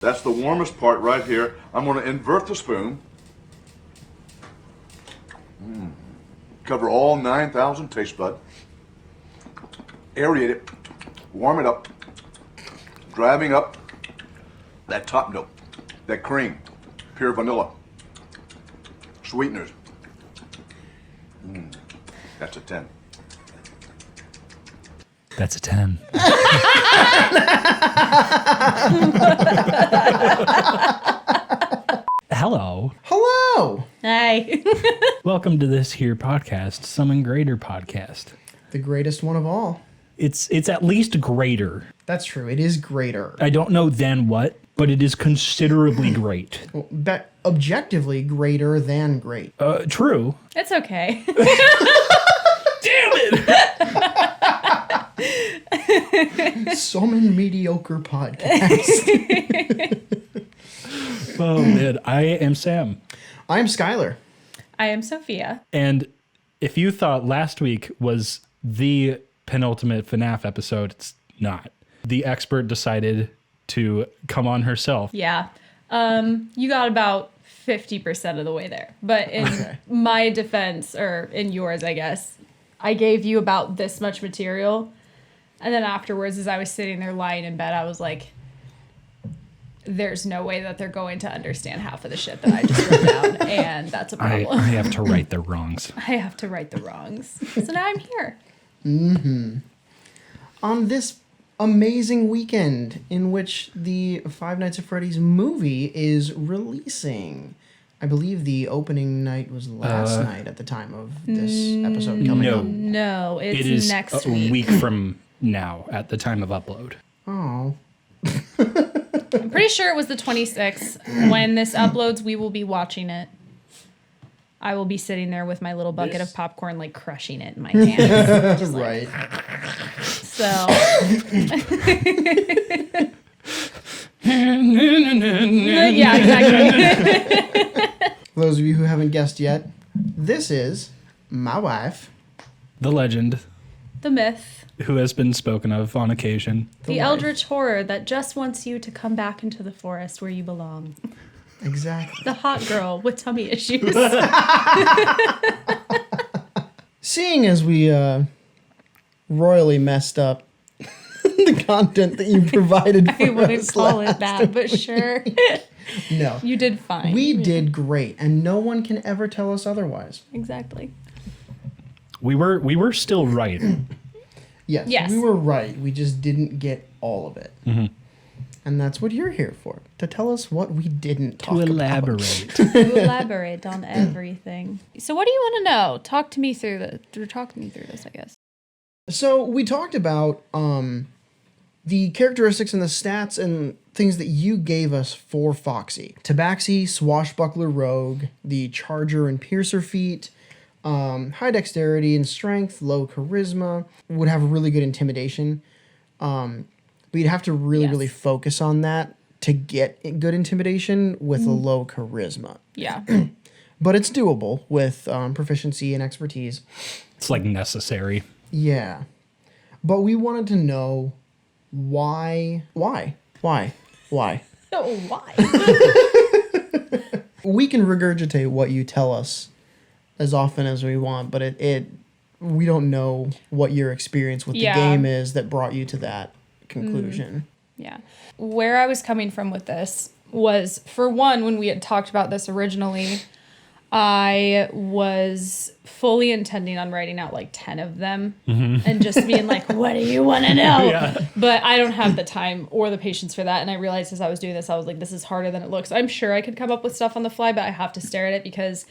That's the warmest part right here. I'm going to invert the spoon. Cover all 9,000 taste bud. Aerate it. Warm it up. Driving up that top note. That cream. Pure vanilla. Sweeteners. That's a 10. That's a 10. Hello. Hello! Hi. Welcome to this here podcast, Summongreaterpod. The greatest one of all. It's at least greater. That's true. It is greater. I don't know then what, but it is considerably great. Well, objectively greater than great. True. It's okay. Damn it! Summon mediocre podcast. Oh man, I am Sam. I'm Skyler. I am Sophia. And if you thought last week was the penultimate FNAF episode, it's not. The expert decided to come on herself. Yeah. You got about 50% of the way there. But in my defense, or in yours, I guess, I gave you about this much material. And then afterwards, as I was sitting there lying in bed, I was like, there's no way that they're going to understand half of the shit that I just wrote down. And that's a problem. I have to right the wrongs. I have to right the wrongs. So now I'm here. On this amazing weekend in which the Five Nights at Freddy's movie is releasing. I believe the opening night was last night at the time of this episode coming no. up. No, it's It is next a week. week from now at the time of upload. Oh. I'm pretty sure it was the 26th. When this uploads, we will be watching it. I will be sitting there with my little bucket of popcorn, like crushing it in my hands. Just Right. So, yeah, exactly. For those of you who haven't guessed yet, this is my wife. The legend, The myth, who has been spoken of on occasion. the wife. eldritch horror that just wants you to come back into the forest where you belong. Exactly. The hot girl with tummy issues. Seeing as we royally messed up the content that you provided for I wouldn't us call it last that, but sure. No. You did fine. We did great, and no one can ever tell us otherwise. Exactly. We were still right. Yes, we were right. We just didn't get all of it. Mm-hmm. And that's what you're here for, to tell us what we didn't talk To about. elaborate. To elaborate on everything. So what do you want to know? Talk me through this, I guess. So we talked about the characteristics and the stats and things that you gave us for Foxy. Tabaxi, Swashbuckler Rogue, the Charger and Piercer feat, high dexterity and strength, low charisma, would have really good intimidation. But you'd have to really focus on that to get good intimidation with a low charisma. Yeah. But it's doable with proficiency and expertise. It's like necessary. Yeah. But we wanted to know why. Oh, why? We can regurgitate what you tell us as often as we want, but we don't know what your experience with the game is that brought you to that conclusion. Yeah. Where I was coming from with this was, for one, when we had talked about this originally, I was fully intending on writing out like 10 of them and just being like, what do you want to know? Yeah. But I don't have the time or the patience for that. And I realized as I was doing this, I was like, this is harder than it looks. I'm sure I could come up with stuff on the fly, but I have to stare at it because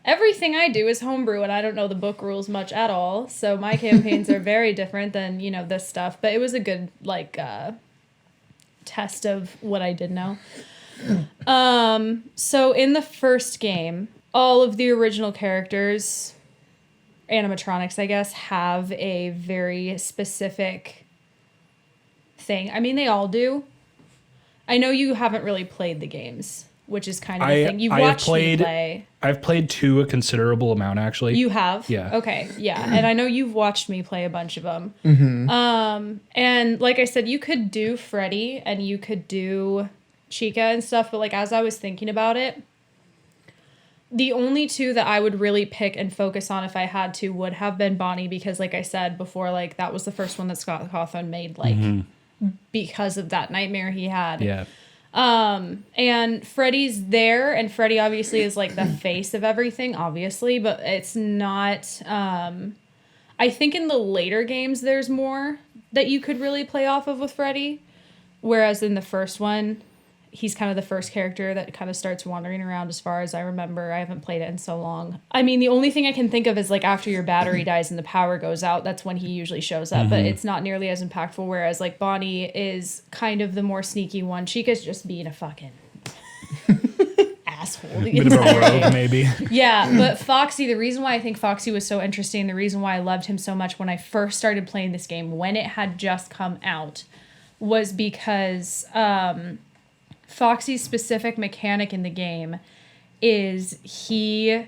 everything I do is homebrew and I don't know the book rules much at all. So my campaigns are very different than, this stuff. But it was a good, test of what I did know. So in the first game, all of the original characters, animatronics, I guess, have a very specific thing. I mean, they all do. I know you haven't really played the games. which is kind of the thing. You've watched me play. I've played 2 a considerable amount, actually. You have? Yeah. Okay, yeah. And I know you've watched me play a bunch of them. And like I said, you could do Freddy and you could do Chica and stuff, but like as I was thinking about it, the only 2 that I would really pick and focus on if I had to would have been Bonnie, because like I said before, like that was the first one that Scott Cawthon made, like because of that nightmare he had. Yeah. And Freddy's there, and Freddy obviously is like the face of everything, obviously, but it's not, I think in the later games there's more that you could really play off of with Freddy, whereas in the first one, he's kind of the first character that kind of starts wandering around as far as I remember. I haven't played it in so long. I mean, the only thing I can think of is like after your battery dies and the power goes out, that's when he usually shows up, but it's not nearly as impactful, whereas like Bonnie is kind of the more sneaky one. Chica's just being a fucking asshole. Bit of a rogue, maybe. Yeah, but Foxy, the reason why I think Foxy was so interesting, the reason why I loved him so much when I first started playing this game, when it had just come out, was because Foxy's specific mechanic in the game is he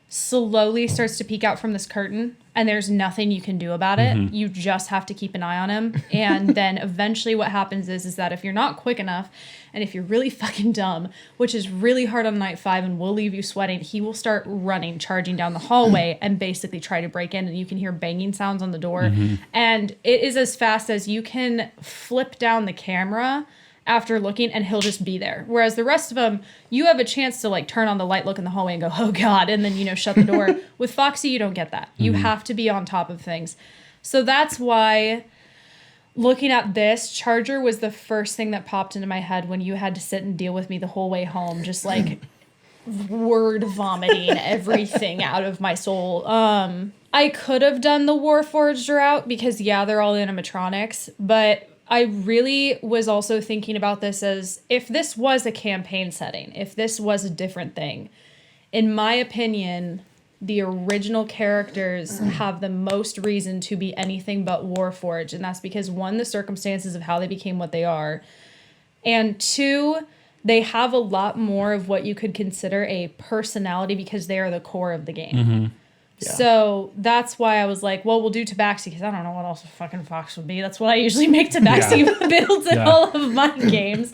slowly starts to peek out from this curtain and there's nothing you can do about it. You just have to keep an eye on him. And then eventually what happens is that if you're not quick enough and if you're really fucking dumb, which is really hard on night 5 and will leave you sweating, he will start running, charging down the hallway and basically try to break in, and you can hear banging sounds on the door. And it is as fast as you can flip down the camera after looking and he'll just be there. Whereas the rest of them, you have a chance to like turn on the light, look in the hallway and go, oh God, and then, you know, shut the door. With Foxy, you don't get that. You have to be on top of things. So that's why looking at this, Charger was the first thing that popped into my head when you had to sit and deal with me the whole way home, just like word vomiting everything out of my soul. I could have done the Warforged route because yeah, they're all animatronics, but I really was also thinking about this as if this was a campaign setting, if this was a different thing. In my opinion, the original characters have the most reason to be anything but Warforged, and that's because 1, the circumstances of how they became what they are, and 2, they have a lot more of what you could consider a personality because they are the core of the game. Yeah. So that's why I was like, well, we'll do Tabaxi because I don't know what else a fucking fox would be. That's what I usually make Tabaxi builds in all of my games.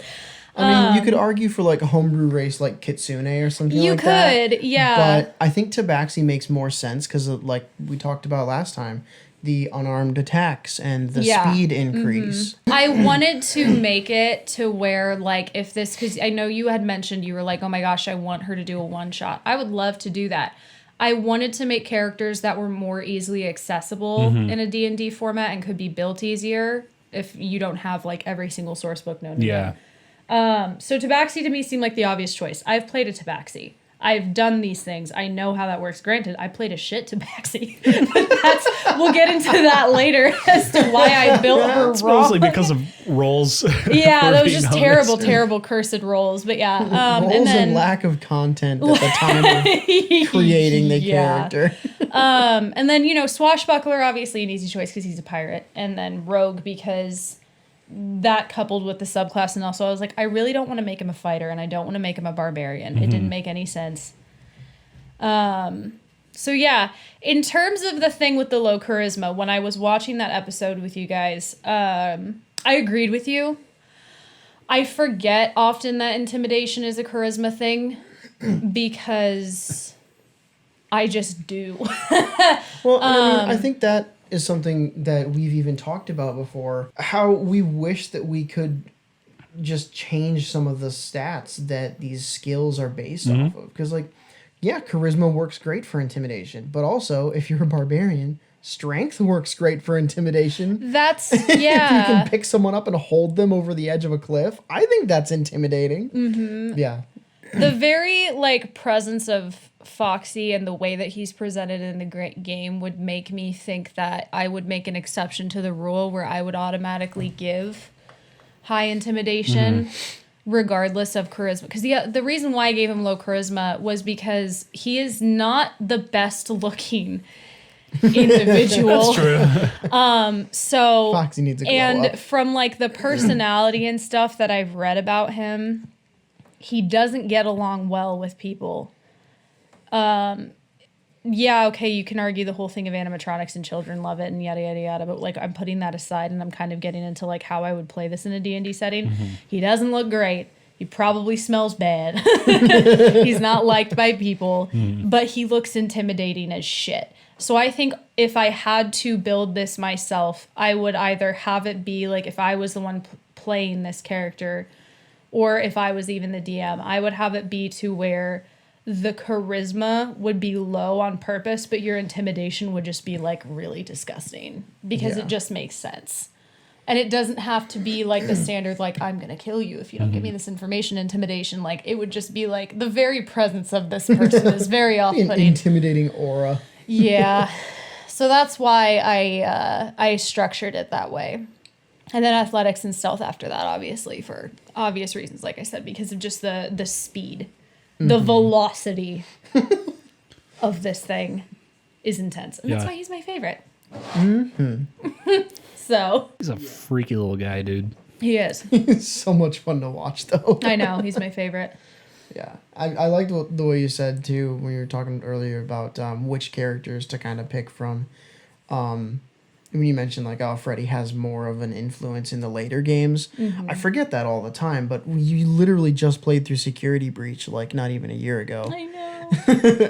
I mean, you could argue for like a homebrew race like Kitsune or something like that. You could, yeah. But I think Tabaxi makes more sense because like we talked about last time, the unarmed attacks and the speed increase. I wanted to make it to where like if this, because I know you had mentioned you were like, oh my gosh, I want her to do a one-shot. I would love to do that. I wanted to make characters that were more easily accessible in a D&D format and could be built easier if you don't have like every single source book known to man. So Tabaxi to me seemed like the obvious choice. I've played a Tabaxi. I've done these things. I know how that works. Granted, I played a shit Tabaxi. But we'll get into that later as to why I built her it's wrong. mostly because of rolls. Yeah, that was just terrible, terrible cursed rolls. But yeah. Rolls and then, and lack of content at the time of creating the character. And then, you know, Swashbuckler, obviously an easy choice because he's a pirate. And then Rogue because that coupled with the subclass, and also I was like, I really don't want to make him a fighter and I don't want to make him a barbarian. It didn't make any sense. So yeah, in terms of the thing with the low charisma, when I was watching that episode with you guys, I agreed with you. I forget often that intimidation is a charisma thing because I just do. Well, I mean, I think that is something that we've even talked about before, how we wish that we could just change some of the stats that these skills are based off of. Because, like, yeah, charisma works great for intimidation, but also, if you're a barbarian, strength works great for intimidation. That's, If you yeah. can pick someone up and hold them over the edge of a cliff, I think that's intimidating. Yeah. The very, like, presence of Foxy and the way that he's presented in the great game would make me think that I would make an exception to the rule where I would automatically give high intimidation regardless of charisma. Because the reason why I gave him low charisma was because he is not the best looking individual. That's true. So Foxy needs a glow and up. from like the personality and stuff that I've read about him, he doesn't get along well with people. Yeah, okay, you can argue the whole thing of animatronics and children love it and yada, yada, yada, but, like, I'm putting that aside and I'm kind of getting into, like, how I would play this in a D&D setting. He doesn't look great. He probably smells bad. He's not liked by people, but he looks intimidating as shit. So I think if I had to build this myself, I would either have it be, like, if I was the one playing this character, or if I was even the DM, I would have it be to where the charisma would be low on purpose, but your intimidation would just be, like, really disgusting because it just makes sense. And it doesn't have to be, like, the standard, like, I'm going to kill you if you don't give me this information, intimidation. Like, it would just be, like, the very presence of this person is very off-putting. An intimidating aura. Yeah. So that's why I structured it that way. And then athletics and stealth after that, obviously, for obvious reasons, like I said, because of just the speed. The velocity of this thing is intense. And that's why he's my favorite. So. He's a freaky little guy, dude. He is. It's so much fun to watch, though. I know. He's my favorite. Yeah. I liked the way you said, too, when you were talking earlier about which characters to kind of pick from. When you mentioned, like, oh, Freddy has more of an influence in the later games. I forget that all the time, but you literally just played through Security Breach, like, not even a year ago. I know.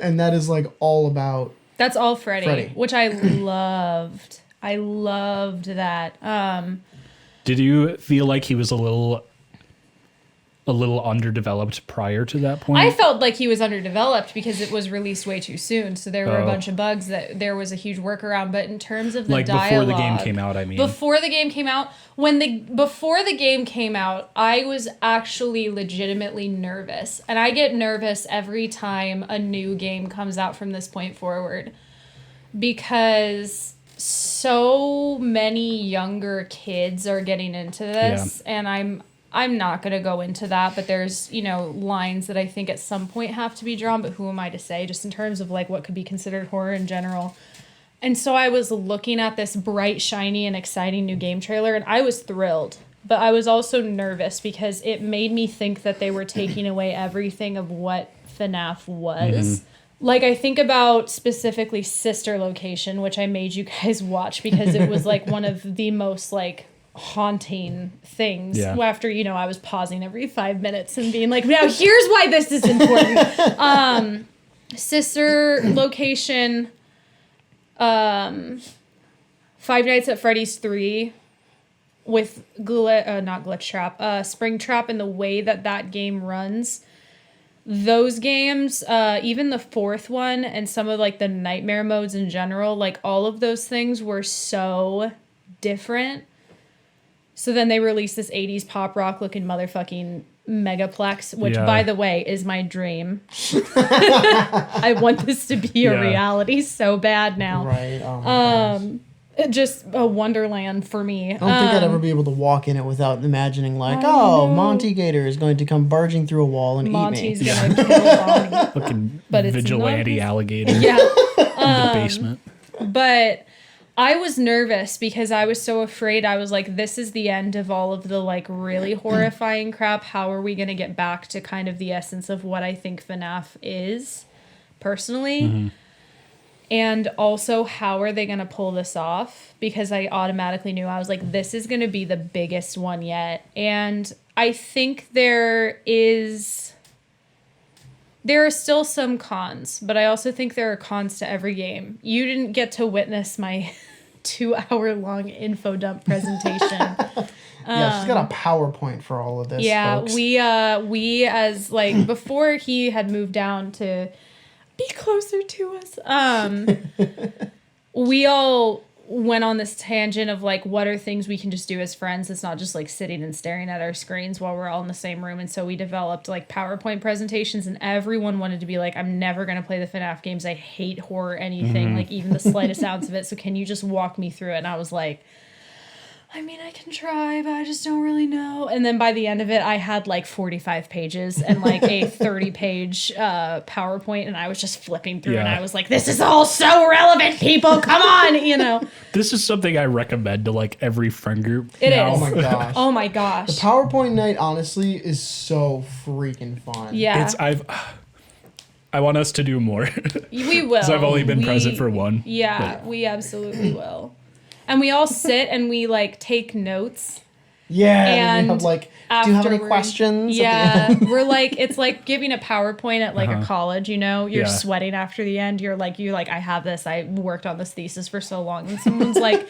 And that is, like, all about... That's all Freddy. Which I loved. I loved that. Did you feel like he was a little underdeveloped prior to that point? I felt like he was underdeveloped because it was released way too soon. So there were a bunch of bugs that there was a huge workaround. But in terms of the like dialogue, before the game came out, I mean. Before the game came out, before the game came out, I was actually legitimately nervous. And I get nervous every time a new game comes out from this point forward. Because so many younger kids are getting into this. Yeah. And I'm not going to go into that, but there's, lines that I think at some point have to be drawn, but who am I to say, just in terms of, like, what could be considered horror in general. And so I was looking at this bright, shiny, and exciting new game trailer, and I was thrilled. But I was also nervous because it made me think that they were taking away everything of what FNAF was. Like, I think about specifically Sister Location, which I made you guys watch because it was, like, one of the most, like, haunting things after I was pausing every 5 minutes and being like, now here's why this is important. Sister Location, Five Nights at Freddy's 3 with not Glitch Trap, Springtrap, and the way that game runs. Those games, even the fourth one and some of, like, the nightmare modes in general, like, all of those things were so different. So then they released this 80s pop rock looking motherfucking megaplex, which, by the way, is my dream. I want this to be a reality so bad now. Right. Oh my gosh. Just a wonderland for me. I don't think I'd ever be able to walk in it without imagining, like, Monty Gator is going to come barging through a wall and Monty's eat me. Monty's going to kill Bonnie. Fucking But it's vigilante not- alligator Yeah. in the basement. But I was nervous because I was so afraid. I was like, this is the end of all of the, like, really horrifying crap. How are we going to get back to kind of the essence of what I think FNAF is, personally? And also, how are they going to pull this off? Because I automatically knew, I was like, this is going to be the biggest one yet. And I think there are still some cons, but I also think there are cons to every game. You didn't get to witness my 2-hour-long info dump presentation. Yeah, she's got a PowerPoint for all of this. Yeah, folks. we as, like, before he had moved down to be closer to us, we all went on this tangent of, like, what are things we can just do as friends. It's not just, like, sitting and staring at our screens while we're all in the same room. And so we developed, like, PowerPoint presentations, and everyone wanted to be like, I'm never going to play the FNAF games. I hate horror anything, like, even the slightest ounce of it. So can you just walk me through it? And I was like, I mean, I can try, but I just don't really know. And then by the end of it, I had like 45 pages and like a 30-page PowerPoint, and I was just flipping through, and I was like, this is all so relevant, people. Come on, you know. This is something I recommend to like every friend group. It is. Oh my gosh. Oh my gosh. The PowerPoint night, honestly, is so freaking fun. Yeah. I want us to do more. We will. Because I've only been present for one. Yeah, we absolutely will. And we all sit and we like take notes. Yeah, And we have like, do you have any afterward- questions? Yeah, At the end? we're like, it's like giving a PowerPoint at like a college, you know, you're Yeah. sweating after the end. You're like, I have this. I worked on this thesis for so long. And someone's like,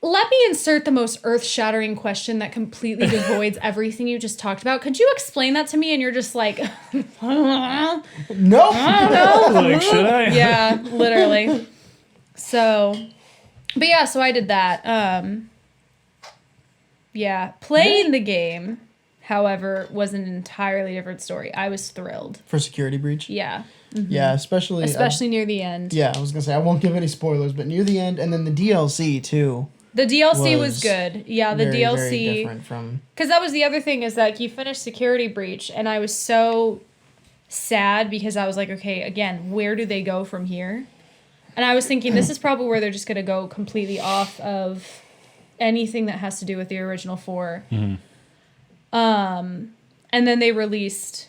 let me insert the most earth-shattering question that completely devoids everything you just talked about. Could you explain that to me? And you're just like, Nope. Like, should I? yeah, literally. So, but yeah, so I did that. Yeah, playing the game, however, was an entirely different story. I was thrilled. For Security Breach? Yeah, Yeah, especially near the end. yeah, I was gonna say I won't give any spoilers, but near the end, and then the DLC too. The DLC was Was good. Yeah, the very, DLC. very different from. Because that was the other thing is like you finished Security Breach, and I was so sad because I was like, okay, again, where do they go from here? And I was thinking this is probably where they're just gonna go completely off of anything that has to do with the original 4. Mm-hmm. And then they released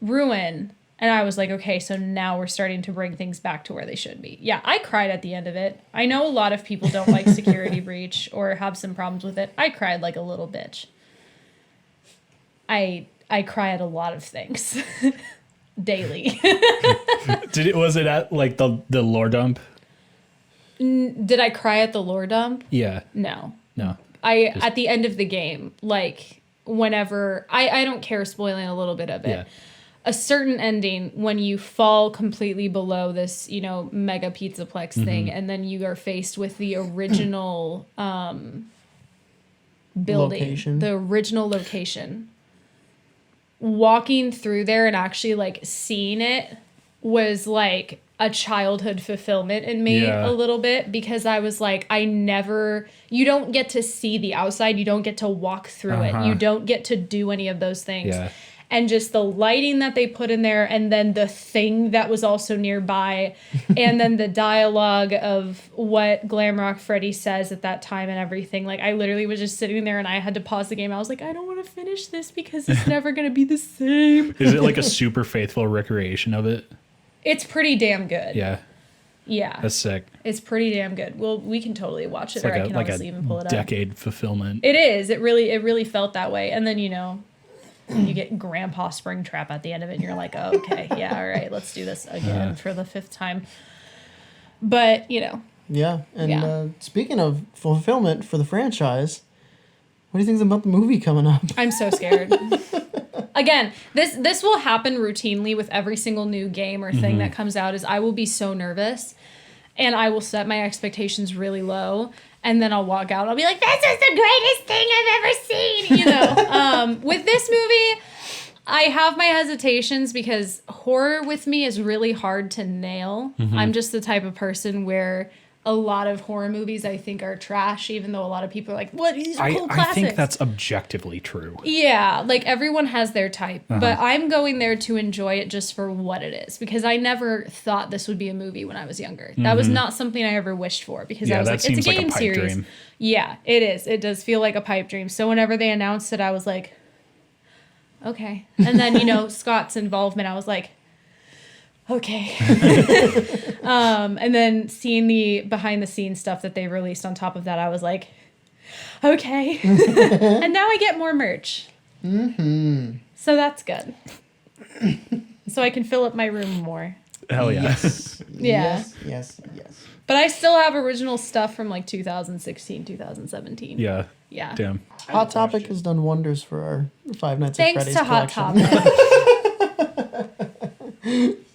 Ruin, and I was like, okay, so now we're starting to bring things back to where they should be. Yeah, I cried at the end of it. I know a lot of people don't like Security Breach or have some problems with it. I cried like a little bitch. I cry at a lot of things daily. Was it at like the lore dump? Did I cry at the lore dump? Yeah. No. At the end of the game, like whenever I don't care spoiling a little bit of it. Yeah. A certain ending when you fall completely below this, you know, mega pizzaplex thing, and then you are faced with the original building, Location. the original location. Walking through there and actually like seeing it was like a childhood fulfillment in me Yeah. a little bit, because I was like, you don't get to see the outside, you don't get to walk through it, you don't get to do any of those things. Yeah. And just the lighting that they put in there, and then the thing that was also nearby, and then the dialogue of what Glamrock Freddy says at that time and everything. Like, I literally was just sitting there and I had to pause the game. I was like, I don't want to finish this because it's never going to be the same. Is it like a super faithful recreation of it? It's pretty damn good. Yeah. Yeah. That's sick. It's pretty damn good. Well, we can totally watch it, It's or like I can honestly even pull it up. decade fulfillment. It is. It really felt that way. And then, you know, you get Grandpa Springtrap at the end of it, and you're like, oh, okay, yeah, all right, let's do this again for the 5th time. But, you know. Yeah, and Yeah. Speaking of fulfillment for the franchise, what do you think about the movie coming up? I'm so scared. Again, this will happen routinely with every single new game or thing that comes out, is I will be so nervous, and I will set my expectations really low, and then I'll walk out and I'll be like, this is the greatest thing I've ever seen, you know. With this movie, I have my hesitations because horror with me is really hard to nail. I'm just the type of person where a lot of horror movies I think are trash, even though a lot of people are like, what, these are cool classics. I think that's objectively true. Yeah, like everyone has their type, but I'm going there to enjoy it just for what it is, because I never thought this would be a movie when I was younger. That was not something I ever wished for, because I was that like, it's seems a like a game pipe series. dream. Yeah, it is. It does feel like a pipe dream. So whenever they announced it, I was like, okay. And then, you know, Scott's involvement, I was like, okay. And then seeing the behind the scenes stuff that they released on top of that, I was like, okay. And now I get more merch. So that's good. So I can fill up my room more. Hell yeah. Yes. Yeah. Yes. But I still have original stuff from like 2016, 2017. Yeah. Yeah. Damn. Hot Topic has done wonders for our Five Nights at Thanks Freddy's to Hot collection. Topic.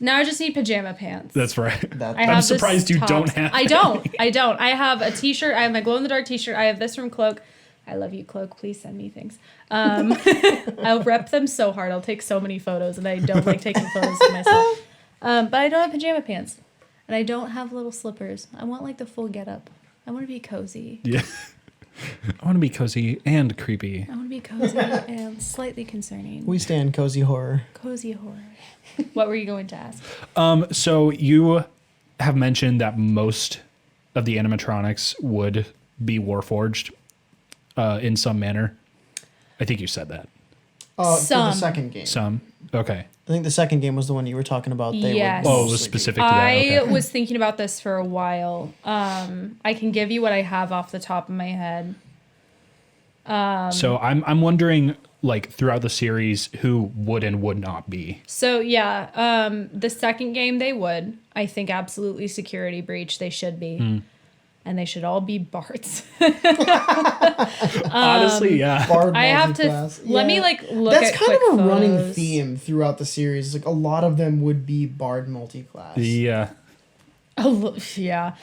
Now I just need pajama pants. That's right. I have I'm this surprised you top. don't have I don't. I have a t-shirt. I have my glow-in-the-dark t-shirt. I have this from Cloak. I love you, Cloak. Please send me things. I'll rep them so hard. I'll take so many photos, and I don't like taking photos of myself. But I don't have pajama pants. And I don't have little slippers. I want like the full getup. I want to be cozy. Yeah. I want to be cozy and creepy. I want to be cozy and slightly concerning. We stand cozy horror. Cozy horror. What were you going to ask? So you have mentioned that most of the animatronics would be warforged in some manner. I think you said that. For the Some. second game. Some. Okay. I think the second game was the one you were talking about. Yes. Oh, it mostly was be- specific to that. I Okay. was thinking about this for a while. I can give you what I have off the top of my head. So I'm wondering, like, throughout the series, who would and would not be. So yeah, the second game they would. I think absolutely security breach. They should be. And they should all be bards. Honestly, yeah. Bard I have to multi-class. let me Yeah. like look That's at kind quick of a running photos. theme throughout the series. Like a lot of them would be Bard multi-class. Yeah. Oh yeah.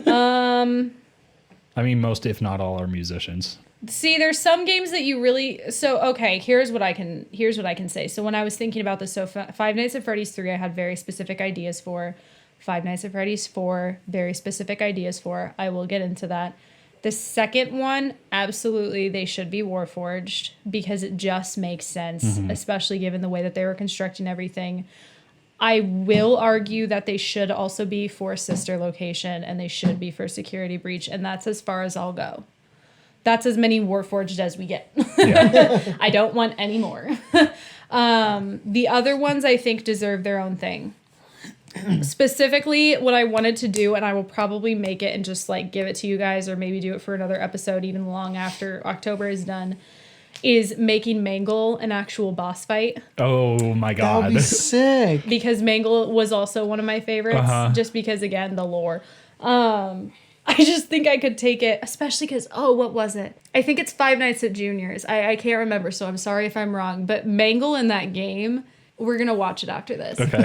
I mean, most, if not all, are musicians. See, there's some games that you really okay, here's what I can say. So when I was thinking about this, Five Nights at Freddy's 3 I had very specific ideas for. Five Nights at Freddy's 4, very specific ideas for. I will get into that. The second one, absolutely, they should be warforged because it just makes sense, especially given the way that they were constructing everything. I will argue that they should also be for sister location and they should be for security breach, and that's as far as I'll go. That's as many warforged as we get. Yeah. I don't want any more. The other ones I think deserve their own thing. Specifically, what I wanted to do, and I will probably make it and just like give it to you guys or maybe do it for another episode even long after October is done, is making Mangle an actual boss fight. Oh my That would god. be sick. Because Mangle was also one of my favorites, just because, again, the lore. I just think I could take it, especially because, what was it? I think it's Five Nights at Junior's. I can't remember, so I'm sorry if I'm wrong. But Mangle in that game, we're going to watch it after this. Okay.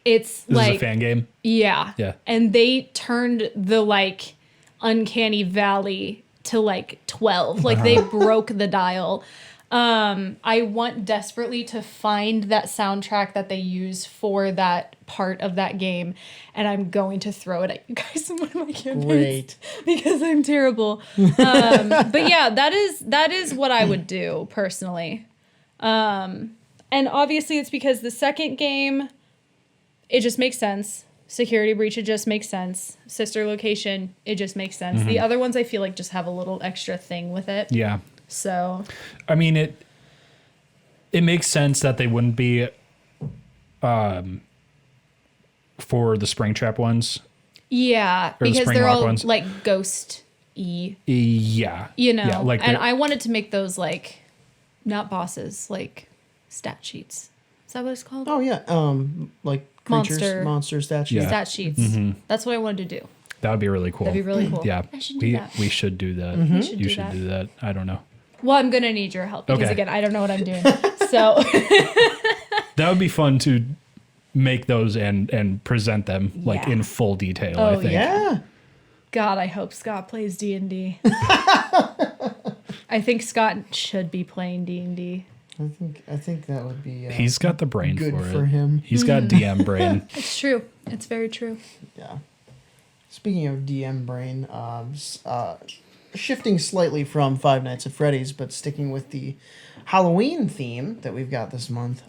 It's This like... is a fan game? Yeah. Yeah. And they turned the, like, Uncanny Valley to, like, 12. Like, they broke the dial. I want desperately to find that soundtrack that they use for that part of that game, and I'm going to throw it at you guys in one of my campaigns. Great. Because I'm terrible. But yeah, that is what I would do personally. And obviously it's because the second game, it just makes sense. Security breach, it just makes sense. Sister location, it just makes sense. The other ones I feel like just have a little extra thing with it. Yeah. So I mean, it makes sense that they wouldn't be for the Springtrap ones. yeah, Or the because they're Springlock all ones. like ghost-y, Yeah. you know. Yeah, like and they're- I wanted to make those like not bosses, like stat sheets. Is that what it's called? Oh yeah. Like creatures, monster statues. Yeah. Stat sheets. That's what I wanted to do. that would be really cool. That'd be really cool. Yeah. I should do that. We should do that. We should You do should that. do that. I don't know. Well, I'm gonna need your help because Okay. again, I don't know what I'm doing. So That would be fun to make those and present them like Yeah. in full detail, Oh, I think. Yeah. God, I hope Scott plays D&D. I think Scott should be playing D&D. I think that would be. He's got the brain good for it. for him. He's got DM brain. It's true. It's very true. Yeah. Speaking of DM brain, shifting slightly from Five Nights at Freddy's, but sticking with the Halloween theme that we've got this month,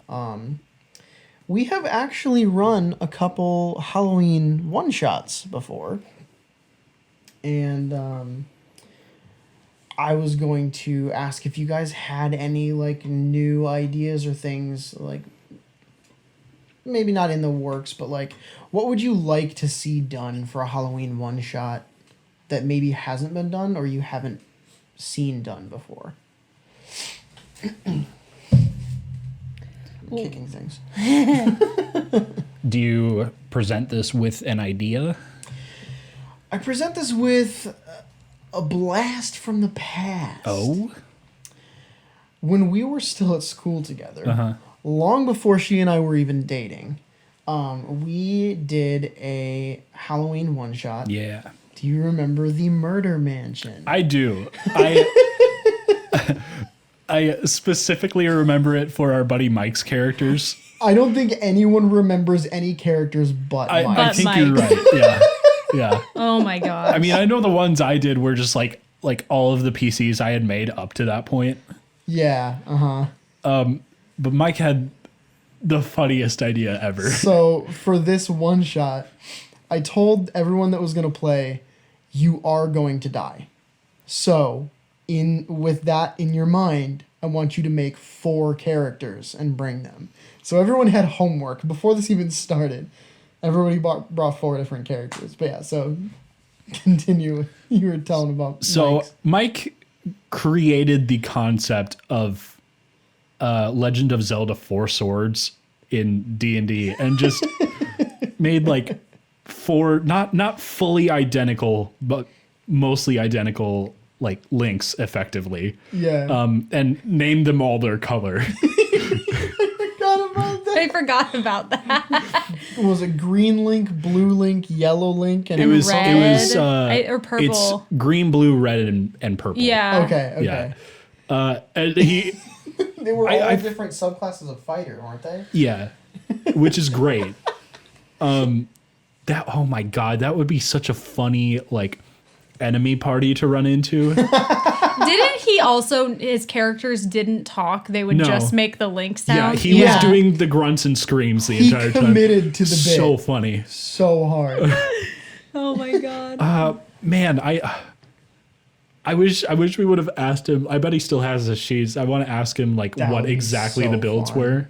we have actually run a couple Halloween one-shots before. And I was going to ask if you guys had any like new ideas or things like maybe not in the works, but like what would you like to see done for a Halloween one shot that maybe hasn't been done or you haven't seen done before? Kicking things. Do you present this with an idea? I present this with a blast from the past. Oh? When we were still at school together, long before she and I were even dating, we did a Halloween one shot. Yeah. Do you remember the Murder Mansion? I do. I specifically remember it for our buddy Mike's characters. I don't think anyone remembers any characters but Mike. I think Mike. you're right. Yeah. Yeah. Oh my god. I mean, I know the ones I did were just like all of the PCs I had made up to that point. Yeah. But Mike had the funniest idea ever. So for this one shot, I told everyone that was going to play, you are going to die. So with that in your mind, I want you to make 4 characters and bring them. So everyone had homework before this even started. Everybody brought 4 different characters. But yeah, so continue. You were telling about So Mike's. Mike created the concept of Legend of Zelda 4 Swords in D&D and just made like 4 not fully identical but mostly identical like links effectively. Yeah. And named them all their color. Forgot about that. I forgot about that. Was it green Link, blue Link, yellow Link, and It was Red, or it's purple. green, blue, red, and purple. Yeah. Okay. Yeah. And he They were all I- different subclasses of fighter, weren't they? yeah, which is great. That oh my god, that would be such a funny like enemy party to run into. Didn't he also, his characters didn't talk? They would No. just make the link Yeah, sound? he was doing the grunts and screams the He entire time. committed to the bit. So funny. So hard. Oh my god. Man, I wish we would have asked him. I bet he still has his sheets. I want to ask him like That what would be exactly so the builds fun. were.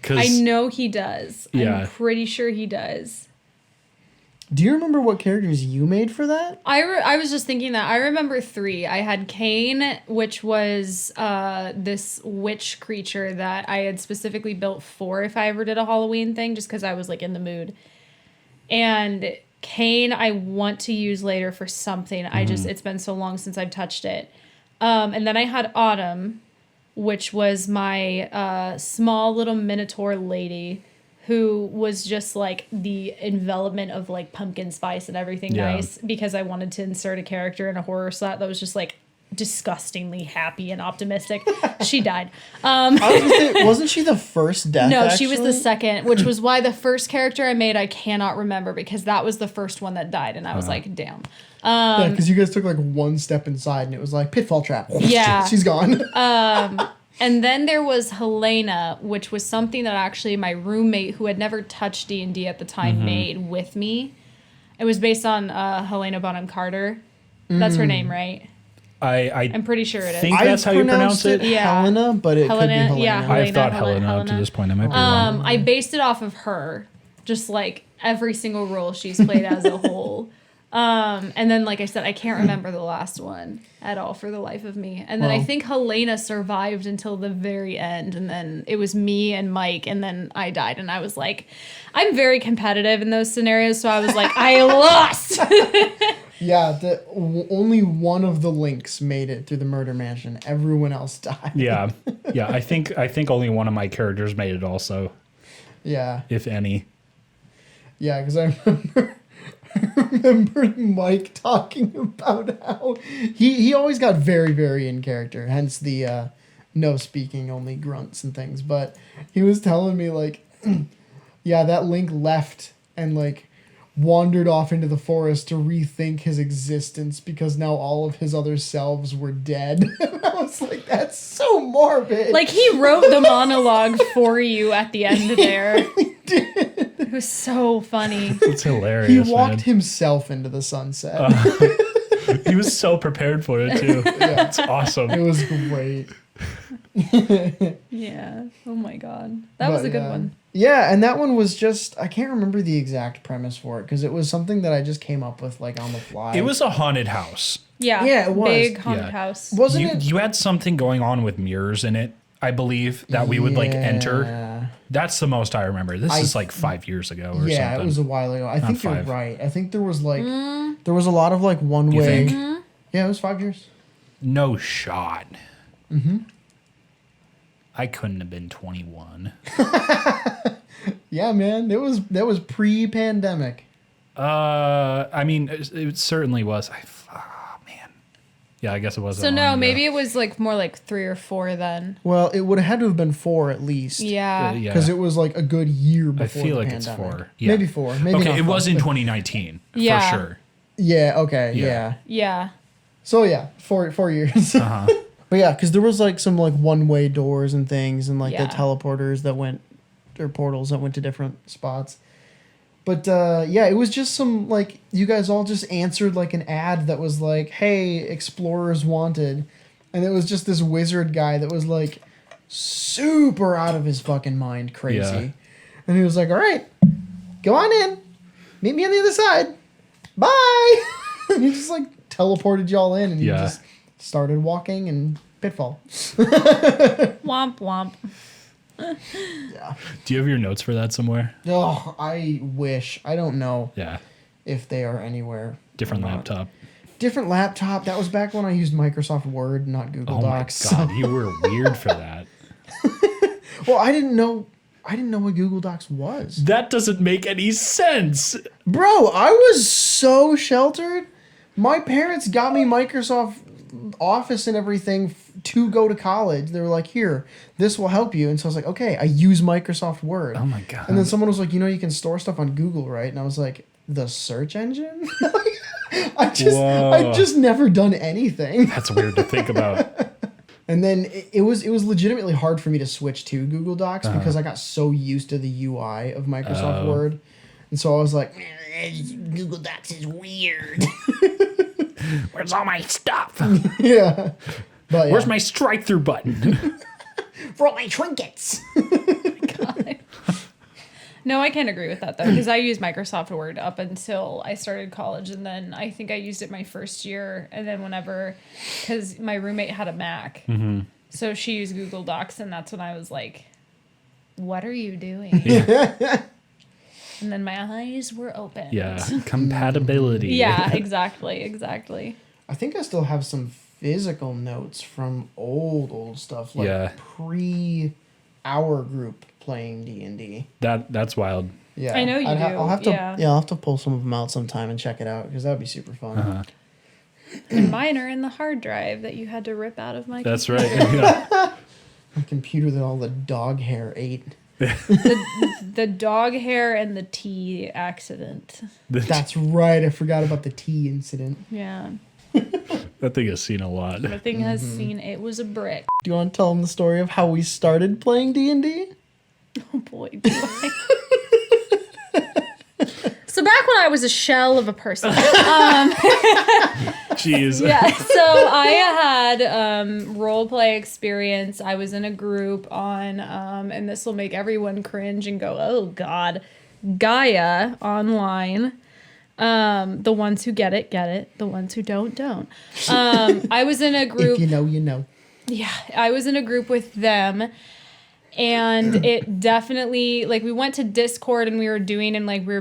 I Cuz know he does. Yeah. I'm pretty sure he does. Do you remember what characters you made for that? I was just thinking that. I remember 3. I had Kane, which was this witch creature that I had specifically built for if I ever did a Halloween thing, just because I was like in the mood. And Kane I want to use later for something. It's been so long since I've touched it. And then I had Autumn, which was my small little minotaur lady who was just like the envelopment of like pumpkin spice and everything Yeah. nice, because I wanted to insert a character in a horror slot that was just like disgustingly happy and optimistic. She died. I was gonna say, wasn't she the first death? No, she was the actually? second, which was why the first character I made I cannot remember, because that was the first one that died, and I was like, damn. Yeah, because you guys took like one step inside and it was like pitfall trap. Yeah. She's gone. And then there was Helena, which was something that actually my roommate, who had never touched D&D at the time, made with me. It was based on Helena Bonham Carter. That's her name, right? I'm I pretty sure it is. think that's how you pronounce it. Yeah. Helena, but it could be Helena, Helena. yeah. I've thought Helena. Helena up to this point. I might be wrong. I based it off of her, just like every single role she's played as a whole. And then, like I said, I can't remember the last one at all for the life of me. And then I Well. think Helena survived until the very end. And then it was me and Mike. And then I died. And I was like, I'm very competitive in those scenarios. So I was like, I lost. Yeah, only one of the links made it through the murder mansion. Everyone else died. Yeah. I think only one of my characters made it also, Yeah, if any. yeah, because I remember Mike talking about how he always got very, very in character, hence the no speaking, only grunts and things. But he was telling me like, yeah, that Link left and like wandered off into the forest to rethink his existence because now all of his other selves were dead. And I was like, that's so morbid. Like, he wrote the monologue for you at the end there. It was so funny. It's hilarious. he walked man. himself into the sunset. He was so prepared for it too. Yeah. It's awesome. It was great. Yeah. Oh my God. That was But, a good yeah. one. Yeah, and that one was just, I can't remember the exact premise for it because it was something that I just came up with like on the fly. It was a haunted house. Yeah. Yeah, it was. Big haunted Yeah. house. Wasn't You it? you had something going on with mirrors in it, I believe, that we would like enter. Yeah. That's the most I remember. This is like 5 years ago or Yeah, something. it was a while ago. I think you're 5. right. I think there was like, there was a lot of like one You way. think? Yeah, it was 5 years. No shot. I couldn't have been 21. Yeah, man, that was pre-pandemic. I mean, it certainly was. Man, Yeah, I guess it wasn't. So no, long ago. maybe it was like more like 3 or 4 then. Well, it would have had to have been 4 at least. Yeah. Yeah. Because it was like a good year before I feel the like pandemic. it's 4. Yeah. Maybe 4. Maybe Okay, not it was in 5. 2019 Yeah. for sure. Yeah. Okay. Yeah. Yeah. Yeah. So yeah, 4 years. Uh-huh. But yeah, because there was like some like one-way doors and things, and like Yeah. the teleporters that went, or portals that went to different spots. But yeah, it was just some like you guys all just answered like an ad that was like, "Hey, explorers wanted," and it was just this wizard guy that was like super out of his fucking mind, crazy, Yeah. and he was like, "All right, go on in, meet me on the other side, bye," and he just like teleported y'all in, and he Yeah. just started walking and pitfall. Womp womp. Yeah. Do you have your notes for that somewhere? Oh, I wish. I don't know Yeah. if they are anywhere. Different or not. laptop. Different laptop. That was back when I used Microsoft Word, not Google Oh my Docs. god, you were weird for that. Well, I didn't know what Google Docs was. That doesn't make any sense. Bro, I was so sheltered. My parents got me Microsoft Office and everything to go to college. They were like, "Here, this will help you." And so I was like, "Okay, I use Microsoft Word." Oh my god. And then someone was like, "You can store stuff on Google, right?" And I was like, "The search engine?" I Whoa. just never done anything. That's weird to think about. And then it was legitimately hard for me to switch to Google Docs because I got so used to the UI of Microsoft Word. And so I was like, Google Docs is weird. Where's all my stuff? Yeah. But yeah. Where's my strike through button? for all my trinkets? God. No, I can't agree with that though, because I used Microsoft Word up until I started college, and then I think I used it my first year, and then because my roommate had a Mac, so she used Google Docs, and that's when I was like, "What are you doing?" And then my eyes were open. Yeah. Compatibility. Yeah, exactly. I think I still have some physical notes from old stuff, like Yeah. pre our group playing D&D. That's wild. Yeah, I know you do, I'll have to, yeah. I'll have to pull some of them out sometime and check it out because that would be super fun. And mine are in the hard drive that you had to rip out of my That's computer. right. Yeah. A computer that all the dog hair ate. The dog hair and the tea accident. That's right. I forgot about the tea incident. Yeah. That thing has seen a lot. The thing has seen it was a brick. Do you want to tell them the story of how we started playing D&D? Oh boy, do I. So back when I was a shell of a person. Jeez. Yeah, so I had role play experience. I was in a group on, and this will make everyone cringe and go, "Oh God," Gaia online. The ones who get it. The ones who don't. I was in a group. If you know, you know. Yeah, I was in a group with them. And it definitely, like, we went to Discord and we were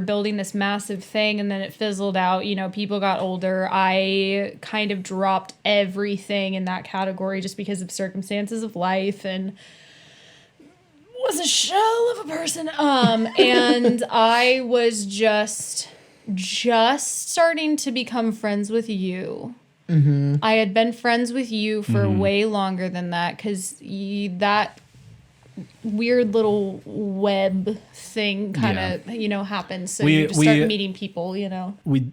building this massive thing, and then it fizzled out. People got older. I kind of dropped everything in that category just because of circumstances of life and was a shell of a person. And I was just starting to become friends with you. Mm-hmm. I had been friends with you for way longer than that because that weird little web thing kind of happens, so you just start meeting people. We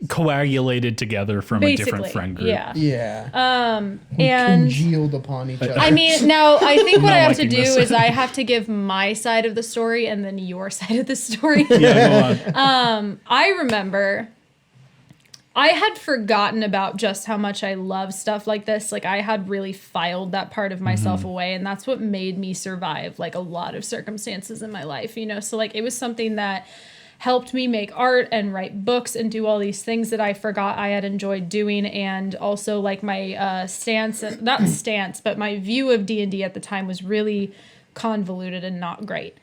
coagulated together from a different friend group. Yeah. We and congealed upon each other. I mean, now I think what I have to liking do this. is I have to give my side of the story and then your side of the story. Yeah, go on. I remember I had forgotten about just how much I love stuff like this. Like, I had really filed that part of myself away, and that's what made me survive, like, a lot of circumstances in my life, So, like, it was something that helped me make art and write books and do all these things that I forgot I had enjoyed doing. And also, like, my not stance, but my view of D&D at the time was really convoluted and not great.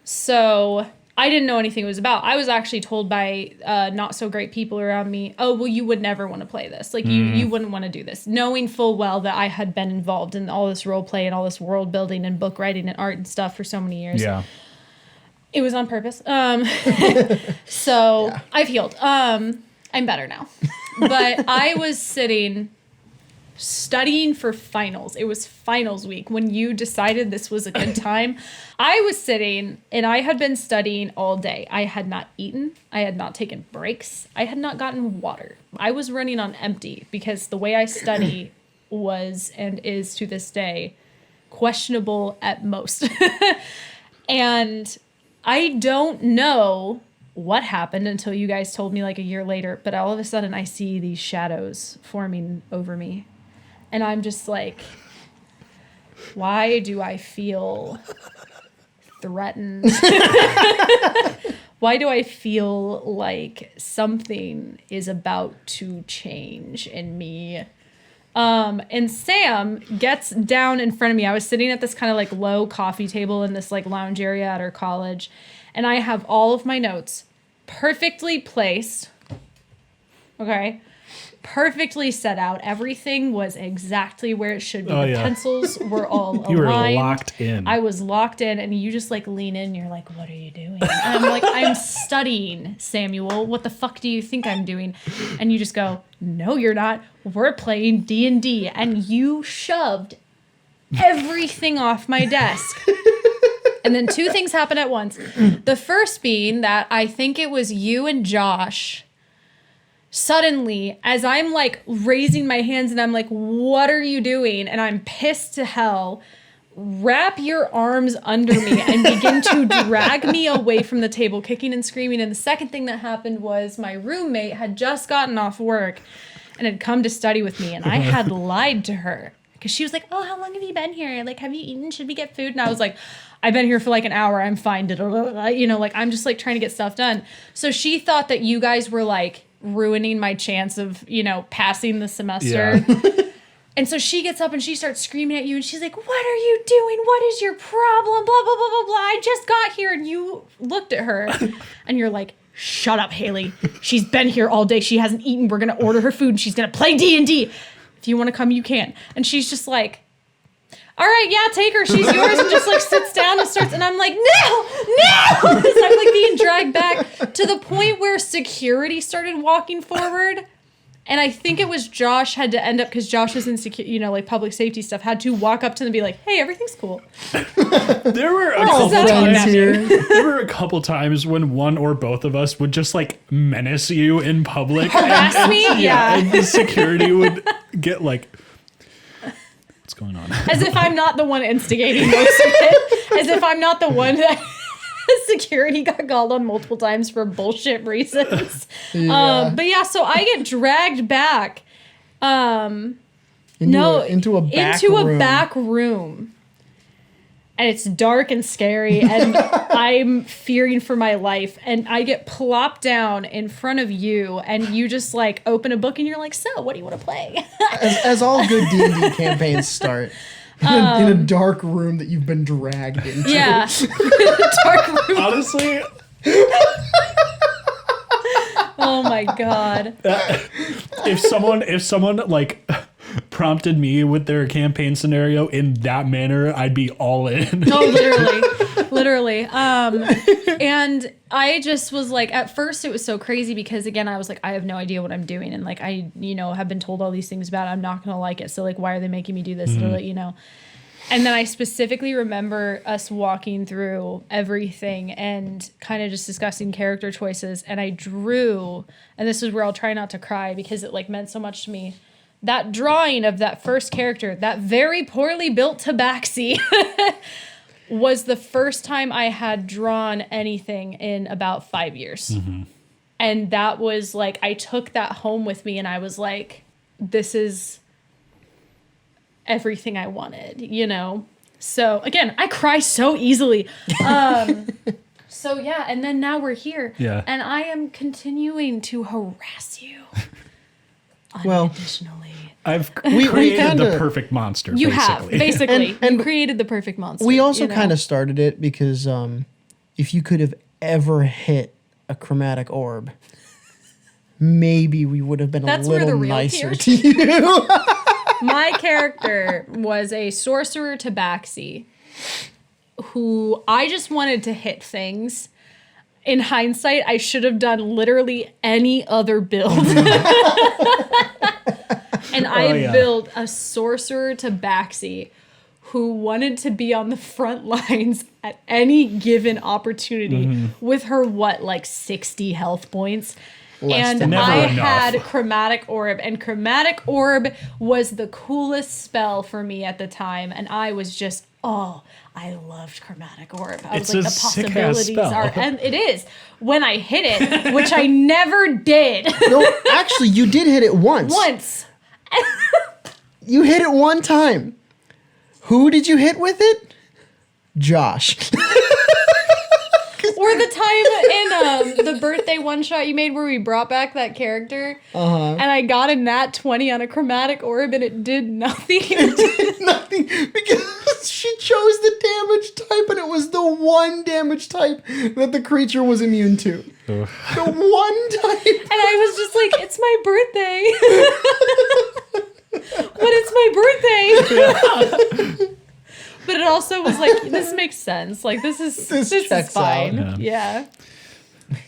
So I didn't know anything it was about. I was actually told by not so great people around me, "Oh, well, you would never want to play this. Like, you wouldn't want to do this," knowing full well that I had been involved in all this role play and all this world building and book writing and art and stuff for so many years. Yeah. It was on purpose. So I've healed. I'm better now. but I was sitting studying for finals. It was finals week when you decided this was a good time. I was sitting and I had been studying all day. I had not eaten. I had not taken breaks. I had not gotten water. I was running on empty because the way I study was and is to this day questionable at most. And I don't know what happened until you guys told me like a year later, but all of a sudden I see these shadows forming over me. And I'm just like, why do I feel threatened? Why do I feel like something is about to change in me? And Sam gets down in front of me. I was sitting at this kind of like low coffee table in this like lounge area at our college. And I have all of my notes perfectly placed. Okay. Perfectly set out. Everything was exactly where it should be. The pencils were all aligned. You were locked in. I was locked in, and you just like lean in. And you're like, "What are you doing?" And I'm like, "I'm studying, Samuel. What the fuck do you think I'm doing?" And you just go, "No, you're not. We're playing D&D." And you shoved everything off my desk. And then two things happened at once. The first being that I think it was you and Josh. Suddenly, as I'm like raising my hands and I'm like, what are you doing? And I'm pissed to hell, wrap your arms under me and begin to drag me away from the table, kicking and screaming. And the second thing that happened was my roommate had just gotten off work and had come to study with me. And I had lied to her because she was like, oh, how long have you been here? Like, have you eaten? Should we get food? And I was like, I've been here for like an hour. I'm fine. You know, like I'm just like trying to get stuff done. So she thought that you guys were like, ruining my chance of, you know, passing the semester. Yeah. And so she gets up and she starts screaming at you and she's like, what are you doing? What is your problem? Blah, blah, blah, blah, blah. I just got here. And you looked at her and you're like, shut up, Haley. She's been here all day. She hasn't eaten. We're going to order her food and she's going to play D&D. If you want to come, you can. And she's just like, all right, yeah, take her. She's yours. And just like sits down and starts. And I'm like, no. So I'm like being dragged back to the point where security started walking forward. And I think it was Josh had to end up, because Josh is in like public safety stuff, had to walk up to them and be like, hey, everything's cool. There were a couple times when one or both of us would just like menace you in public. Harass me? Yeah. And the security would get like, what's going on? As if I'm not the one instigating most of it. As if I'm not the one that security got called on multiple times for bullshit reasons. Yeah. But yeah, so I get dragged back. Into a back room. And it's dark and scary, and I'm fearing for my life. And I get plopped down in front of you, and you just like open a book, and you're like, "So, what do you want to play?" as all good D&D campaigns start, in a dark room that you've been dragged into. Yeah, dark room. Honestly. Oh my god. If someone like prompted me with their campaign scenario in that manner, I'd be all in. Oh, literally. And I just was like, at first it was so crazy because again, I was like, I have no idea what I'm doing. And like, I, have been told all these things about it. I'm not going to like it. So like, why are they making me do this? And then I specifically remember us walking through everything and kind of just discussing character choices. And I drew, and this is where I'll try not to cry because it like meant so much to me. That drawing of that first character, that very poorly built tabaxi, was the first time I had drawn anything in about 5 years. Mm-hmm. And that was like, I took that home with me and I was like, this is everything I wanted, So again, I cry so easily. So yeah, and then now we're here. Yeah. And I am continuing to harass you. Unconditionally. I've created the perfect monster. You have, basically. And you created the perfect monster. We also kind of started it because if you could have ever hit a chromatic orb, maybe we would have been a little nicer to you. My character was a sorcerer tabaxi who I just wanted to hit things. in hindsight, I should have done literally any other build. And I built a sorcerer tabaxi who wanted to be on the front lines at any given opportunity with her, 60 health points. And I had Chromatic Orb, and Chromatic Orb was the coolest spell for me at the time. And I was just, I loved Chromatic Orb. I was like, the possibilities are, and it is. When I hit it, which I never did. No, actually, you did hit it once. Once. You hit it one time. Who did you hit with it? Josh. Or the time in the birthday one shot you made where we brought back that character, and I got a nat 20 on a Chromatic Orb and it did nothing. It did nothing because she chose the damage type, and it was the one damage type that the creature was immune to. The one type. And I was just like, it's my birthday. But it's my birthday. But it also was like, this makes sense. Like, this is fine. Yeah.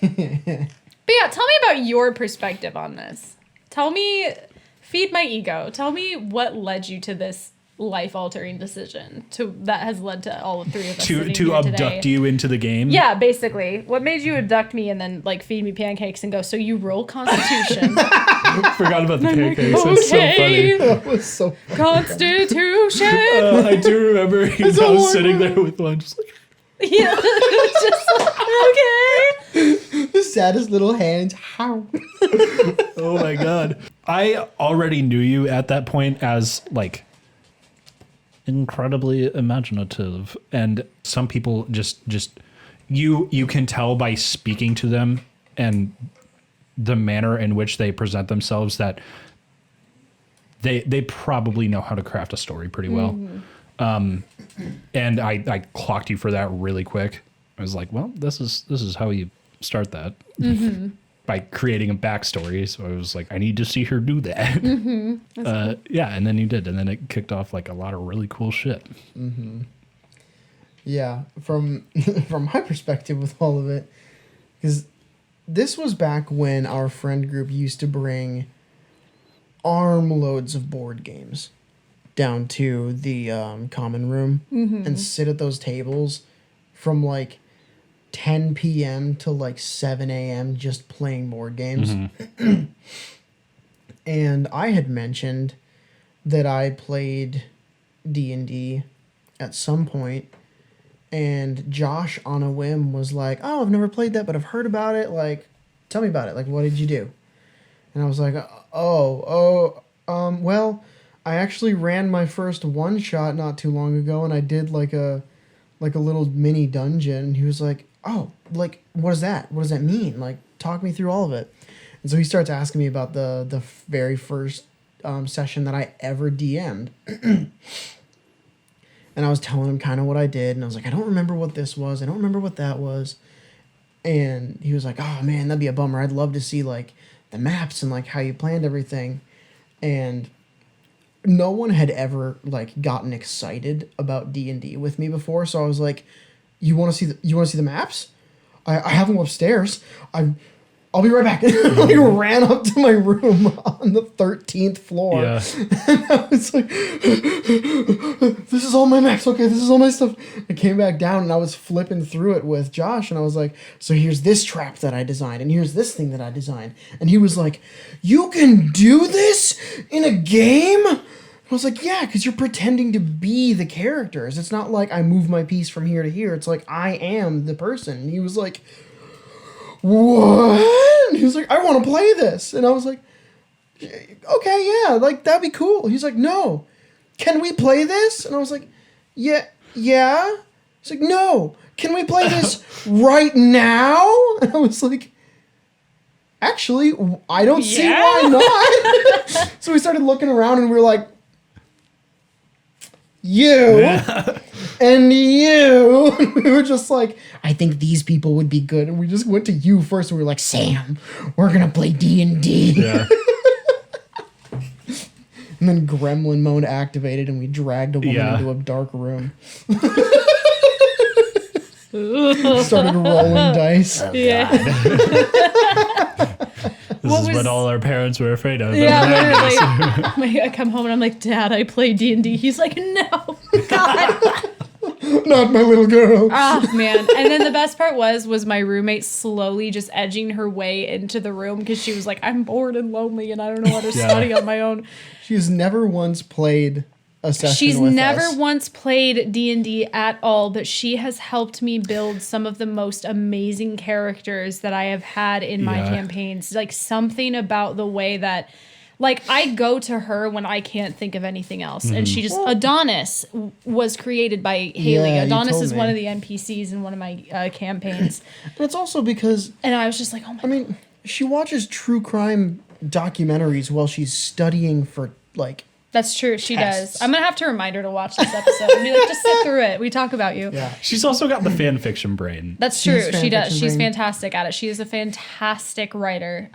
But yeah, tell me about your perspective on this. Feed my ego. Tell me what led you to this life-altering decision that has led to all three of us to abduct you into the game. Yeah, basically. What made you abduct me and then feed me pancakes and go, so you roll Constitution? Forgot about the pancakes. That's so funny. That was so funny. Constitution. I do remember I was sitting there with one just like, yeah, it was just okay. The saddest little hands. How? oh my god. I already knew you at that point as incredibly imaginative, and some people just you can tell by speaking to them and the manner in which they present themselves that they probably know how to craft a story pretty well. And I clocked you for that really quick. I was like, well, this is how you start that. By creating a backstory. So I was like, I need to see her do that. Cool. Yeah, and then you did. And then it kicked off a lot of really cool shit. Yeah, from my perspective with all of it, because this was back when our friend group used to bring armloads of board games down to the common room and sit at those tables from 10 p.m. to 7 a.m. just playing board games. And I had mentioned that I played D&D at some point, and Josh on a whim was like, oh, I've never played that, but I've heard about it. Tell me about it. What did you do? And I was like, well, I actually ran my first one shot not too long ago, and I did a little mini dungeon. And he was like, oh, what is that? What does that mean? Talk me through all of it. And so he starts asking me about the very first session that I ever DM'd. And I was telling him kind of what I did. And I was like, I don't remember what this was. I don't remember what that was. And he was like, oh, man, that'd be a bummer. I'd love to see, the maps and, how you planned everything. And no one had ever, gotten excited about D&D with me before. So I was like, you want to see the maps? I have them upstairs. I'll be right back. We ran up to my room on the 13th floor. Yeah. And I was like, this is all my maps. Okay, this is all my stuff. I came back down and I was flipping through it with Josh. And I was like, so here's this trap that I designed. And here's this thing that I designed. And he was like, you can do this in a game? I was like, yeah, because you're pretending to be the characters. It's not like I move my piece from here to here. It's I am the person. And he was like, what? And he was like, I want to play this. And I was like, okay, yeah, that'd be cool. He's like, no, can we play this? And I was like, yeah. He's like, no, can we play this right now? And I was like, actually, I don't see why not. So we started looking around and we were like, you and you. And we were just like, I think these people would be good. And we just went to you first and we were like, Sam, we're going to play D&D. Yeah. And then Gremlin mode activated and we dragged a woman into a dark room. Started rolling dice. Yeah. This is what all our parents were afraid of. Yeah, literally. I come home and I'm like, Dad, I play D&D. He's like, no, God. Not my little girl. Oh, man. And then the best part was my roommate slowly just edging her way into the room because she was like, I'm bored and lonely and I don't know how to study on my own. She's never once played a session She's with never us. once played D&D at all, but she has helped me build some of the most amazing characters that I have had in my campaigns. Like something about the way that, like, I go to her when I can't think of anything else. And she just, Adonis was created by Haley. Yeah, you Adonis told is me. one of the NPCs in one of my campaigns. And it's also because, And I was just like, oh my I mean, she watches true crime documentaries while she's studying for, like, That's true. She tests. does. I'm going to have to remind her to watch this episode and be like, just sit through it. We talk about you. yeah. She's also got the fan fiction brain. That's She has true. She does. fanfiction She's brain. fantastic at it. She is a fantastic writer.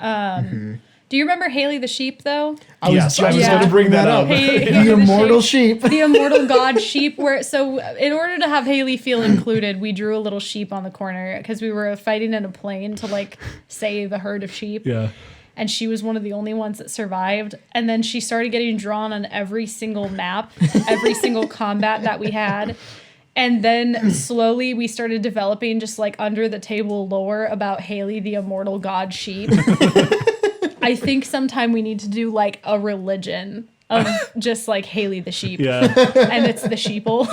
Do you remember Haley the sheep, though? I was Yes, I was just going to bring that up. The immortal sheep. The immortal god sheep. So in order to have Haley feel included, we drew a little sheep on the corner because we were fighting in a plane to like save a herd of sheep. Yeah. And she was one of the only ones that survived. And then she started getting drawn on every single map, every single combat that we had. And then slowly we started developing just like under the table lore about Haley, the immortal god sheep. I think sometime we need to do like a religion of just like Haley the sheep. Yeah. And it's the sheeple.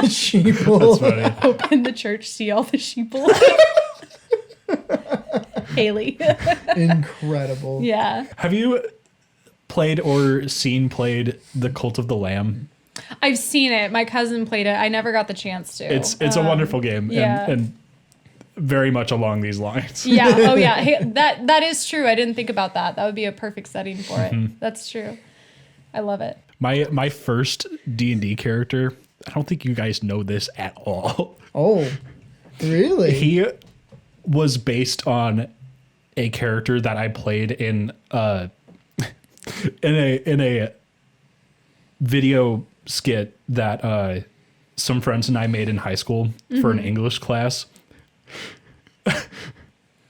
Sheeple. Funny. Open the church, see all the sheeple. Haley. Incredible. Yeah. Have you played or played The Cult of the Lamb? I've seen it. My cousin played it. I never got the chance to. It's a wonderful game. yeah. And very much along these lines. Yeah. Oh, yeah. Hey, that is true. I didn't think about that. That would be a perfect setting for it. That's true. I love it. My first D&D character, I don't think you guys know this at all. Oh, really? He was based on a character that I played in a video skit that some friends and I made in high school for an English class.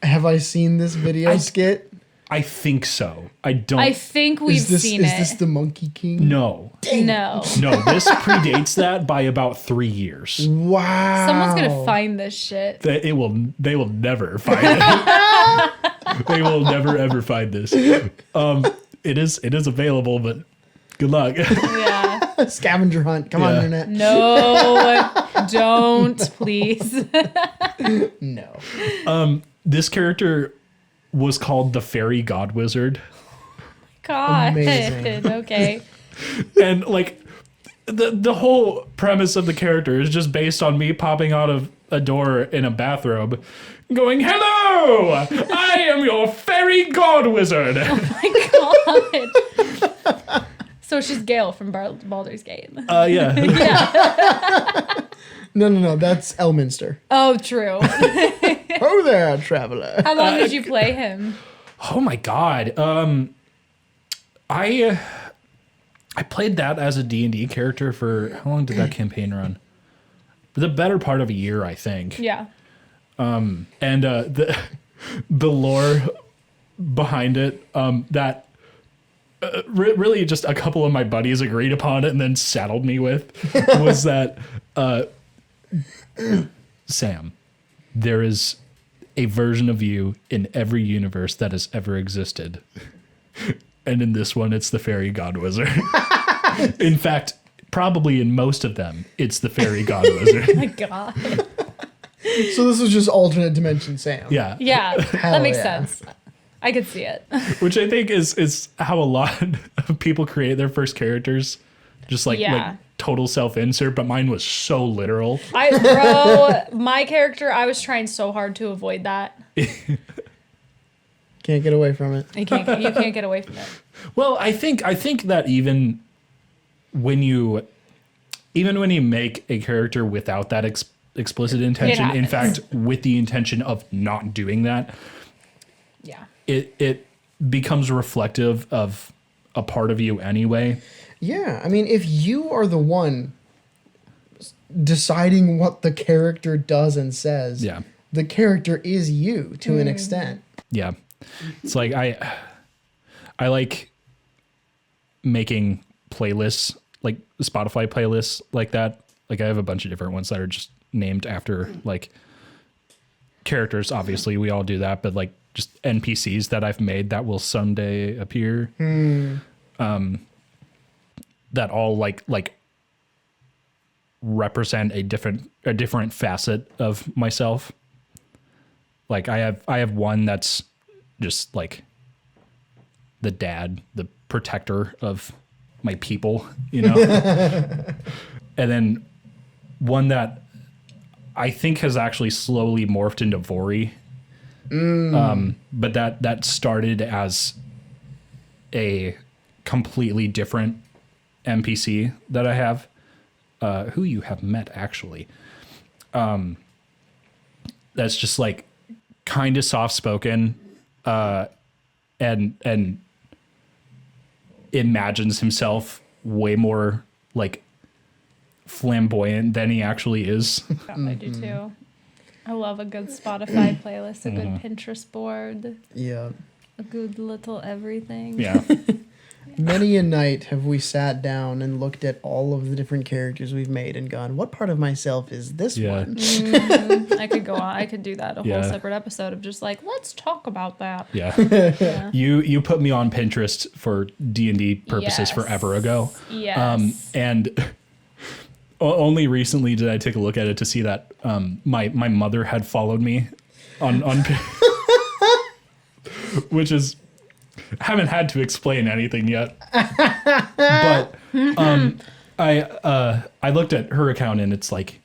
Have I seen this video skit? I think so. I don't. I think we've seen Is it. this the Monkey King? No. No. No, this predates that by about 3 years. Wow. Someone's going to find this shit. They will never find it. They will never ever find this. It is available, but good luck. Yeah. Scavenger hunt. Come on, Yeah. internet. No, don't, please. No. This character was called the Fairy God Wizard. God. Amazing. Okay. And like the whole premise of the character is just based on me popping out of a door in a bathrobe going, "Hello! I am your Fairy God Wizard." My God. So she's Gale from Baldur's Gate. Yeah. No. That's Elminster. Oh, true. Oh there, traveler. How long did you play him? Oh my god. I played that as a D&D character for how long did that campaign run? For the better part of a year, I think. Yeah. And the lore behind it that really just a couple of my buddies agreed upon it and then saddled me with was that Sam, there is a version of you in every universe that has ever existed. And in this one, it's the Fairy God Wizard. In fact, probably in most of them, it's the Fairy God Wizard. My God. So this was just alternate dimension Sam. Yeah. Yeah. That makes yeah. sense. I could see it. Which I think is how a lot of people create their first characters. Just like total self-insert, but mine was so literal. My character, I was trying so hard to avoid that. Can't get away from it. You can't get away from it. Well, I think that even when you make a character without that explicit intention, in happens. fact, with the intention of not doing that, Yeah. it becomes reflective of a part of you anyway. Yeah, I mean, if you are the one deciding what the character does and says. Yeah. The character is you to an extent. Yeah. It's like I like making playlists, like Spotify playlists like that. Like I have a bunch of different ones that are just named after like characters. Obviously we all do that, but like just NPCs that I've made that will someday appear. That all like represent a different facet of myself. Like I have one that's just like the dad, the protector of my people, you know? And then one that I think has actually slowly morphed into Vori. But that started as a completely different NPC that I have, who you have met actually. That's just like kind of soft spoken, and imagines himself way more like flamboyant than he actually is. I do too. I love a good Spotify playlist, a good Pinterest board, Yeah. a good little everything. Yeah. Many a night have we sat down and looked at all of the different characters we've made and gone, what part of myself is this Yeah. one? I could go on. I could do that a whole Yeah. separate episode of just like, let's talk about that. Yeah. You put me on Pinterest for D&D purposes Yes. forever ago. Yes. And only recently did I take a look at it to see that my mother had followed me on which is haven't had to explain anything yet. But I looked at her account and it's like,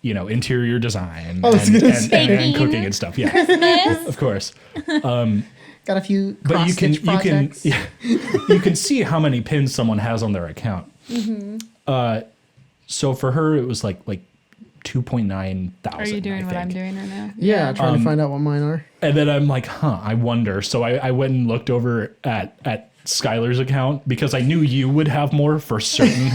you know, interior design and cooking and stuff. Yeah. Of course. Got a few But cross-stitch projects. you can see how many pins someone has on their account. So for her it was like 2.9 thousand. Are you doing I what I'm think. doing right now? Yeah, trying to find out what mine are. And then I'm like, I wonder. So I went and looked over at Skyler's account because I knew you would have more for certain.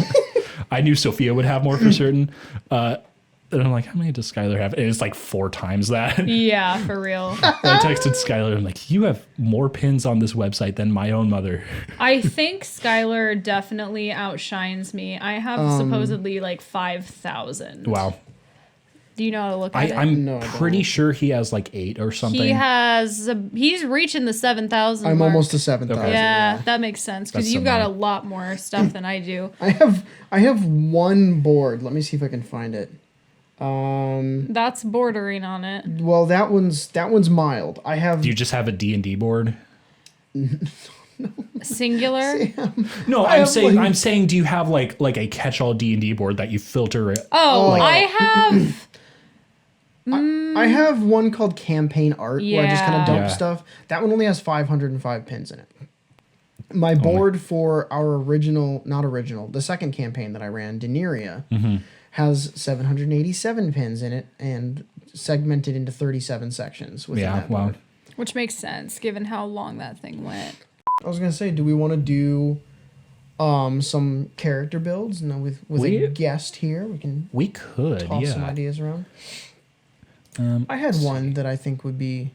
I knew Sophia would have more for certain. And I'm like, how many does Skyler have? And it's like 4 times that. Yeah, for real. And I texted Skyler. I'm like, you have more pins on this website than my own mother. I think Skylar definitely outshines me. I have supposedly like 5,000. Wow. Do you know how to look at it? I'm No, I pretty sure he has like 8 or something. He's reaching the 7,000 I'm mark. almost to 7,000. Yeah, that makes sense because That's you've got a similar. lot more stuff than I do. I have one board. Let me see if I can find it. That's bordering on it. Well, that one's mild. I have Do you just have a D&D board? Singular. No, I I'm have, saying like- I'm saying do you have like a catch-all D&D board that you filter it? Oh, Like- I have. I have one called Campaign Art where I just kind of dump Yeah. stuff. That one only has 505 pins in it. My board for our the second campaign that I ran, Deneria, has 787 pins in it and segmented into 37 sections within Yeah, that wow. board. Which makes sense given how long that thing went. I was gonna say, do we want to do some character builds? No, with We- a guest here, we can We could, toss some yeah. ideas around. I had one that I think would be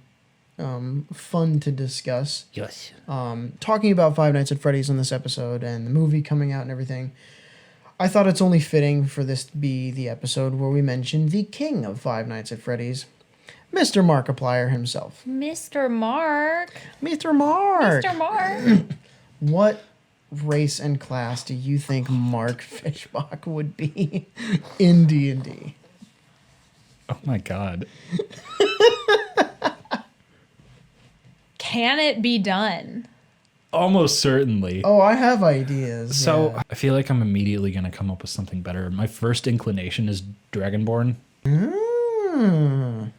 fun to discuss. Yes. Talking about Five Nights at Freddy's on this episode and the movie coming out and everything, I thought it's only fitting for this to be the episode where we mention the king of Five Nights at Freddy's, Mr. Markiplier himself. Mr. Mark. Mr. Mark! Mr. Mark. What race and class do you think Mark Fishbach would be in D&D? Oh my god. Can it be done? Almost certainly. Oh, I have ideas. So yeah. I feel like I'm immediately gonna come up with something better. My first inclination is Dragonborn.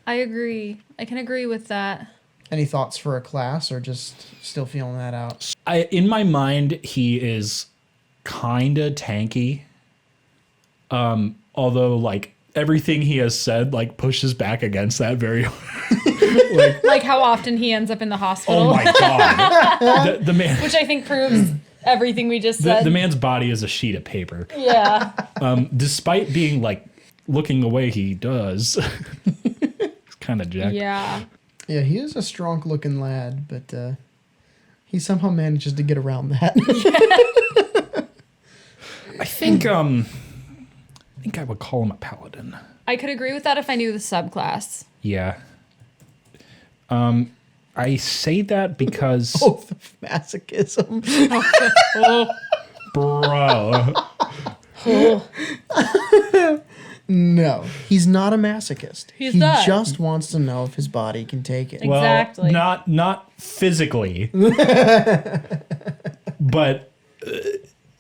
I agree. I can agree with that. Any thoughts for a class or just still feeling that out? In my mind, he is kinda tanky. Although like everything he has said like pushes back against that very Like how often he ends up in the hospital. Oh my god. The man Which I think proves everything we just said. The man's body is a sheet of paper. Yeah. Despite being like looking the way he does, it's kind of jacked. Yeah. Yeah, he is a strong looking lad, but he somehow manages to get around that. I think I would call him a paladin. I could agree with that if I knew the subclass. Yeah. I say that because Oath of masochism. bro. No, he's not a masochist. He's he not. just wants to know if his body can take it. Well, Exactly. not physically. But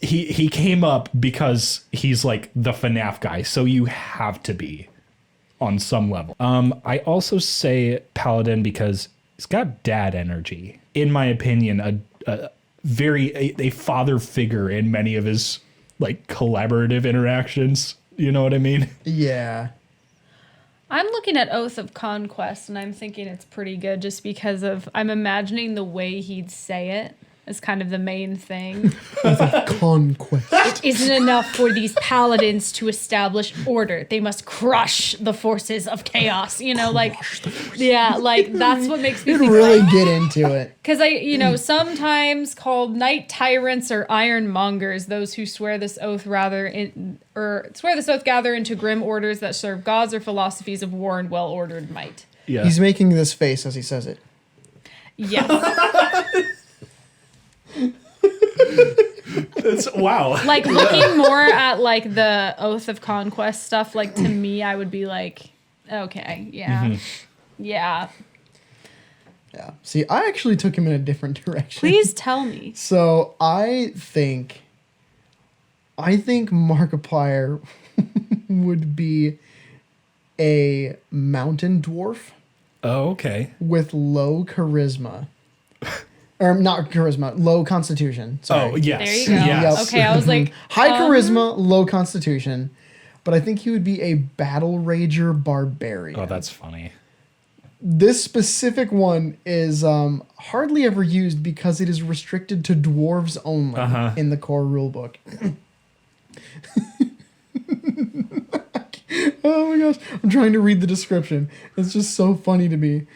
he came up because he's like the FNAF guy, so you have to be on some level. I also say paladin because he's got dad energy. In my opinion, a father figure in many of his like collaborative interactions. You know what I mean? Yeah. I'm looking at Oath of Conquest and I'm thinking it's pretty good just because I'm imagining the way he'd say it as kind of the main thing. Conquest. It isn't enough for these paladins to establish order. They must crush the forces of chaos. You know, like, yeah, like that's what makes me You'd think. really get into it. Because sometimes called knight tyrants or ironmongers, those who swear this oath gather into grim orders that serve gods or philosophies of war and well-ordered might. Yeah. He's making this face as he says it. Yes. Wow. Like looking more at like the Oath of Conquest stuff, like to me, I would be like, okay, yeah, yeah. Yeah. See, I actually took him in a different direction. Please tell me. So I think Markiplier would be a mountain dwarf Oh, okay. with low charisma. Or not charisma, low constitution. Sorry. Oh, yes. There you go. Yes. Okay, I was like, High charisma, low constitution. But I think he would be a battle rager barbarian. Oh, that's funny. This specific one is hardly ever used because it is restricted to dwarves only in the core rulebook. Oh my gosh. I'm trying to read the description. It's just so funny to me.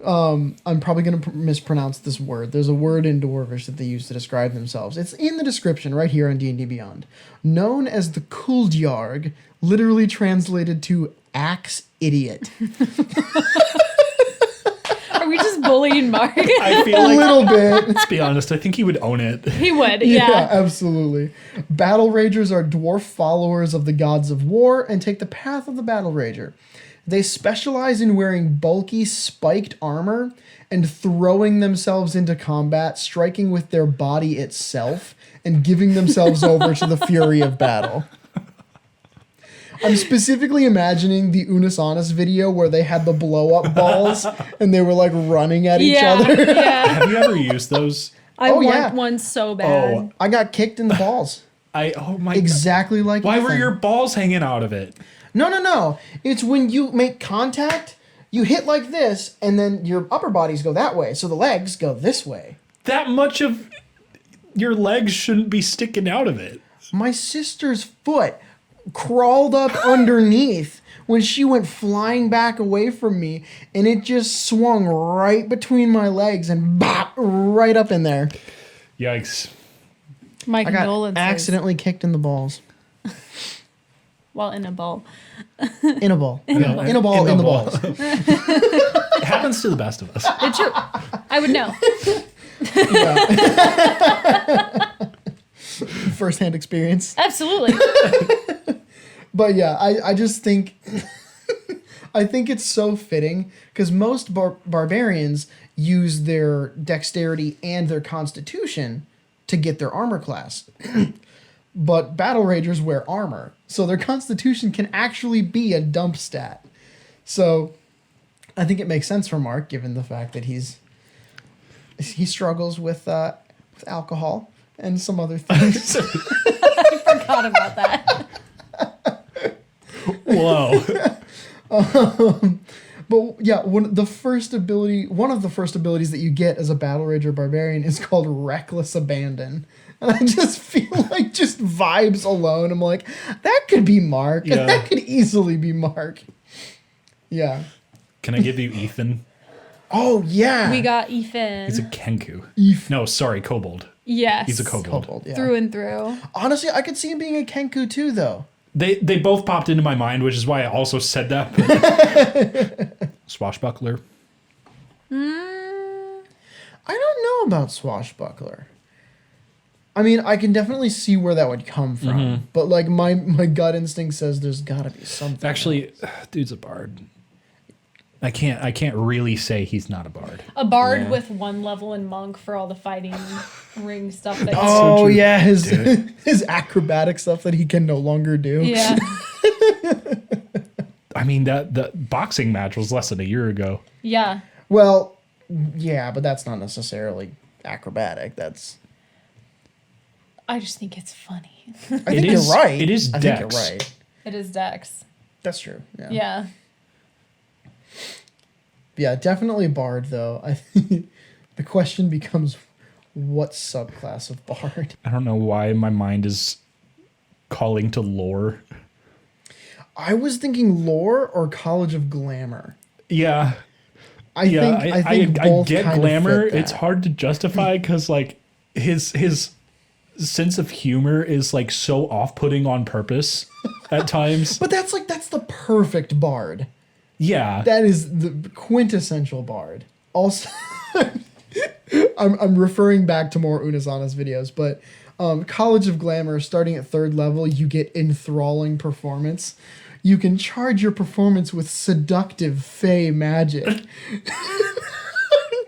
I'm probably going to mispronounce this word. There's a word in Dwarvish that they use to describe themselves. It's in the description right here on D&D Beyond. Known as the Kuldjarg, literally translated to axe idiot. are we just bullying Mark? I feel A like, little bit. let's be honest, I think he would own it. He would, Yeah, yeah. absolutely. Battle Ragers are dwarf followers of the gods of war and take the path of the Battle Rager. They specialize in wearing bulky, spiked armor and throwing themselves into combat, striking with their body itself, and giving themselves over to the fury of battle. I'm specifically imagining the Unis Honest video where they had the blow-up balls and they were like running at each other. Yeah. Have you ever used those? I Oh, want yeah. one so bad. Oh, I got kicked in the balls. oh my Exactly like God. Why that were thing. your balls hanging out of it? No. It's when you make contact, you hit like this, and then your upper bodies go that way, so the legs go this way. That much of your legs shouldn't be sticking out of it. My sister's foot crawled up underneath when she went flying back away from me, and it just swung right between my legs and bop right up in there. Yikes. My I got condolences. accidentally kicked in the balls. Well, in a bowl. In a ball. In a ball, in the balls. It happens to the best of us. It's true. I would know. First-hand experience. Absolutely. But yeah, I just think I think it's so fitting because most barbarians use their dexterity and their constitution to get their armor class. But battle ragers wear armor, so their constitution can actually be a dump stat. So I think it makes sense for Mark, given the fact that he struggles with alcohol and some other things. Forgot about that. Whoa. But yeah, one of the first abilities that you get as a battle rager barbarian is called Reckless Abandon. And I just feel like just vibes alone. I'm like, that could be Mark. Yeah. That could easily be Mark. Yeah. Can I give you Ethan? Oh, yeah. We got Ethan. He's a Kenku. Eth- No, sorry, Kobold. Yes. He's a Kobold. Kobold, yeah. Through and through. Honestly, I could see him being a Kenku too, though. They both popped into my mind, which is why I also said that. Swashbuckler. I don't know about Swashbuckler. I mean, I can definitely see where that would come from, but like my gut instinct says there's got to be something. Actually, dude's a bard. I can't really say he's not a bard. A bard with 1 level in monk for all the fighting ring stuff that Oh true. yeah, his acrobatic stuff that he can no longer do. Yeah. I mean, the boxing match was less than a year ago. Yeah. Well, yeah, but that's not necessarily acrobatic. That's. I just think it's funny. I think you're right. It is I Dex. think you're right. It is Dex. That's true. Yeah. Yeah. Yeah, definitely bard though. I think the question becomes, what subclass of bard? I don't know why my mind is calling to lore. I was thinking lore or College of Glamour. Yeah. I think I both get kind of glamour. fit that. It's hard to justify because like his sense of humor is like so off-putting on purpose at times. But that's the perfect bard. Yeah. That is the quintessential bard. Also, I'm referring back to more Unasana's videos, but College of Glamour, starting at 3rd level, you get enthralling performance. You can charge your performance with seductive fey magic.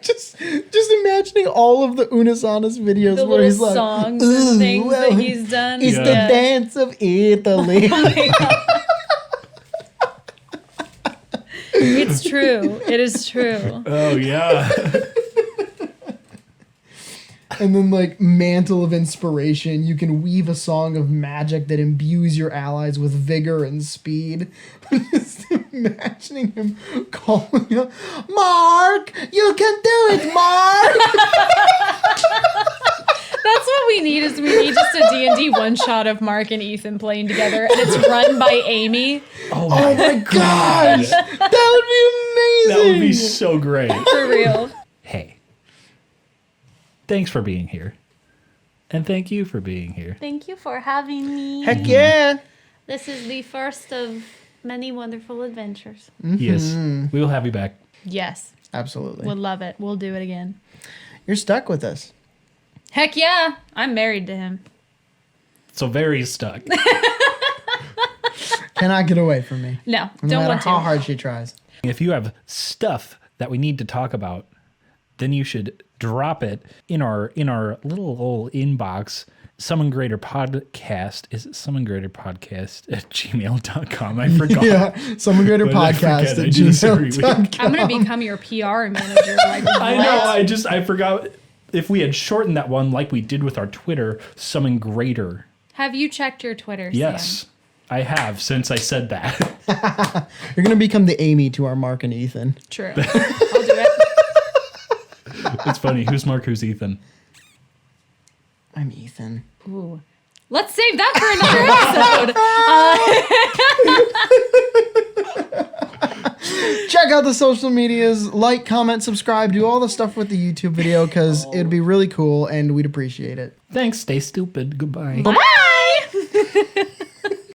just imagining all of the Unasana's videos The where he's little like, songs "Ooh, and things well, that he's done. It's the Yeah. dance of Italy. It's true. It is true. Oh yeah. And then, like, Mantle of Inspiration, you can weave a song of magic that imbues your allies with vigor and speed. Just imagining him calling out, Mark, you can do it, Mark! That's what we need is we need just a D&D one-shot of Mark and Ethan playing together, and it's run by Amy. Oh Oh my gosh! That would be amazing! That would be so great. For real. Hey. Thanks for being here. And thank you for being here. Thank you for having me. Heck yeah! This is the first of many wonderful adventures. Yes. We will have you back. Yes. Absolutely. Would love it. We'll do it again. You're stuck with us. Heck yeah. I'm married to him. So very stuck. Cannot get away from me. No, No don't matter want to. how hard she tries. If you have stuff that we need to talk about, then you should drop it in our little old inbox. Summon Greater Podcast is summongreaterpodcast@gmail.com. I forgot. Yeah, Summon Greater But I Podcast forget, I at just every week. gmail.com. I'm going to become your PR manager. Like, I what? know. I forgot if we had shortened that one like we did with our Twitter, Summon Greater. Have you checked your Twitter, Yes, Sam? I have since I said that. You're going to become the Amy to our Mark and Ethan. True. I'll do it. It's funny. Who's Mark? Who's Ethan? I'm Ethan. Ooh. Let's save that for another episode. Check out the social medias, like, comment, subscribe, do all the stuff with the YouTube video because it'd be really cool and we'd appreciate it. Thanks. Stay stupid. Goodbye. Bye.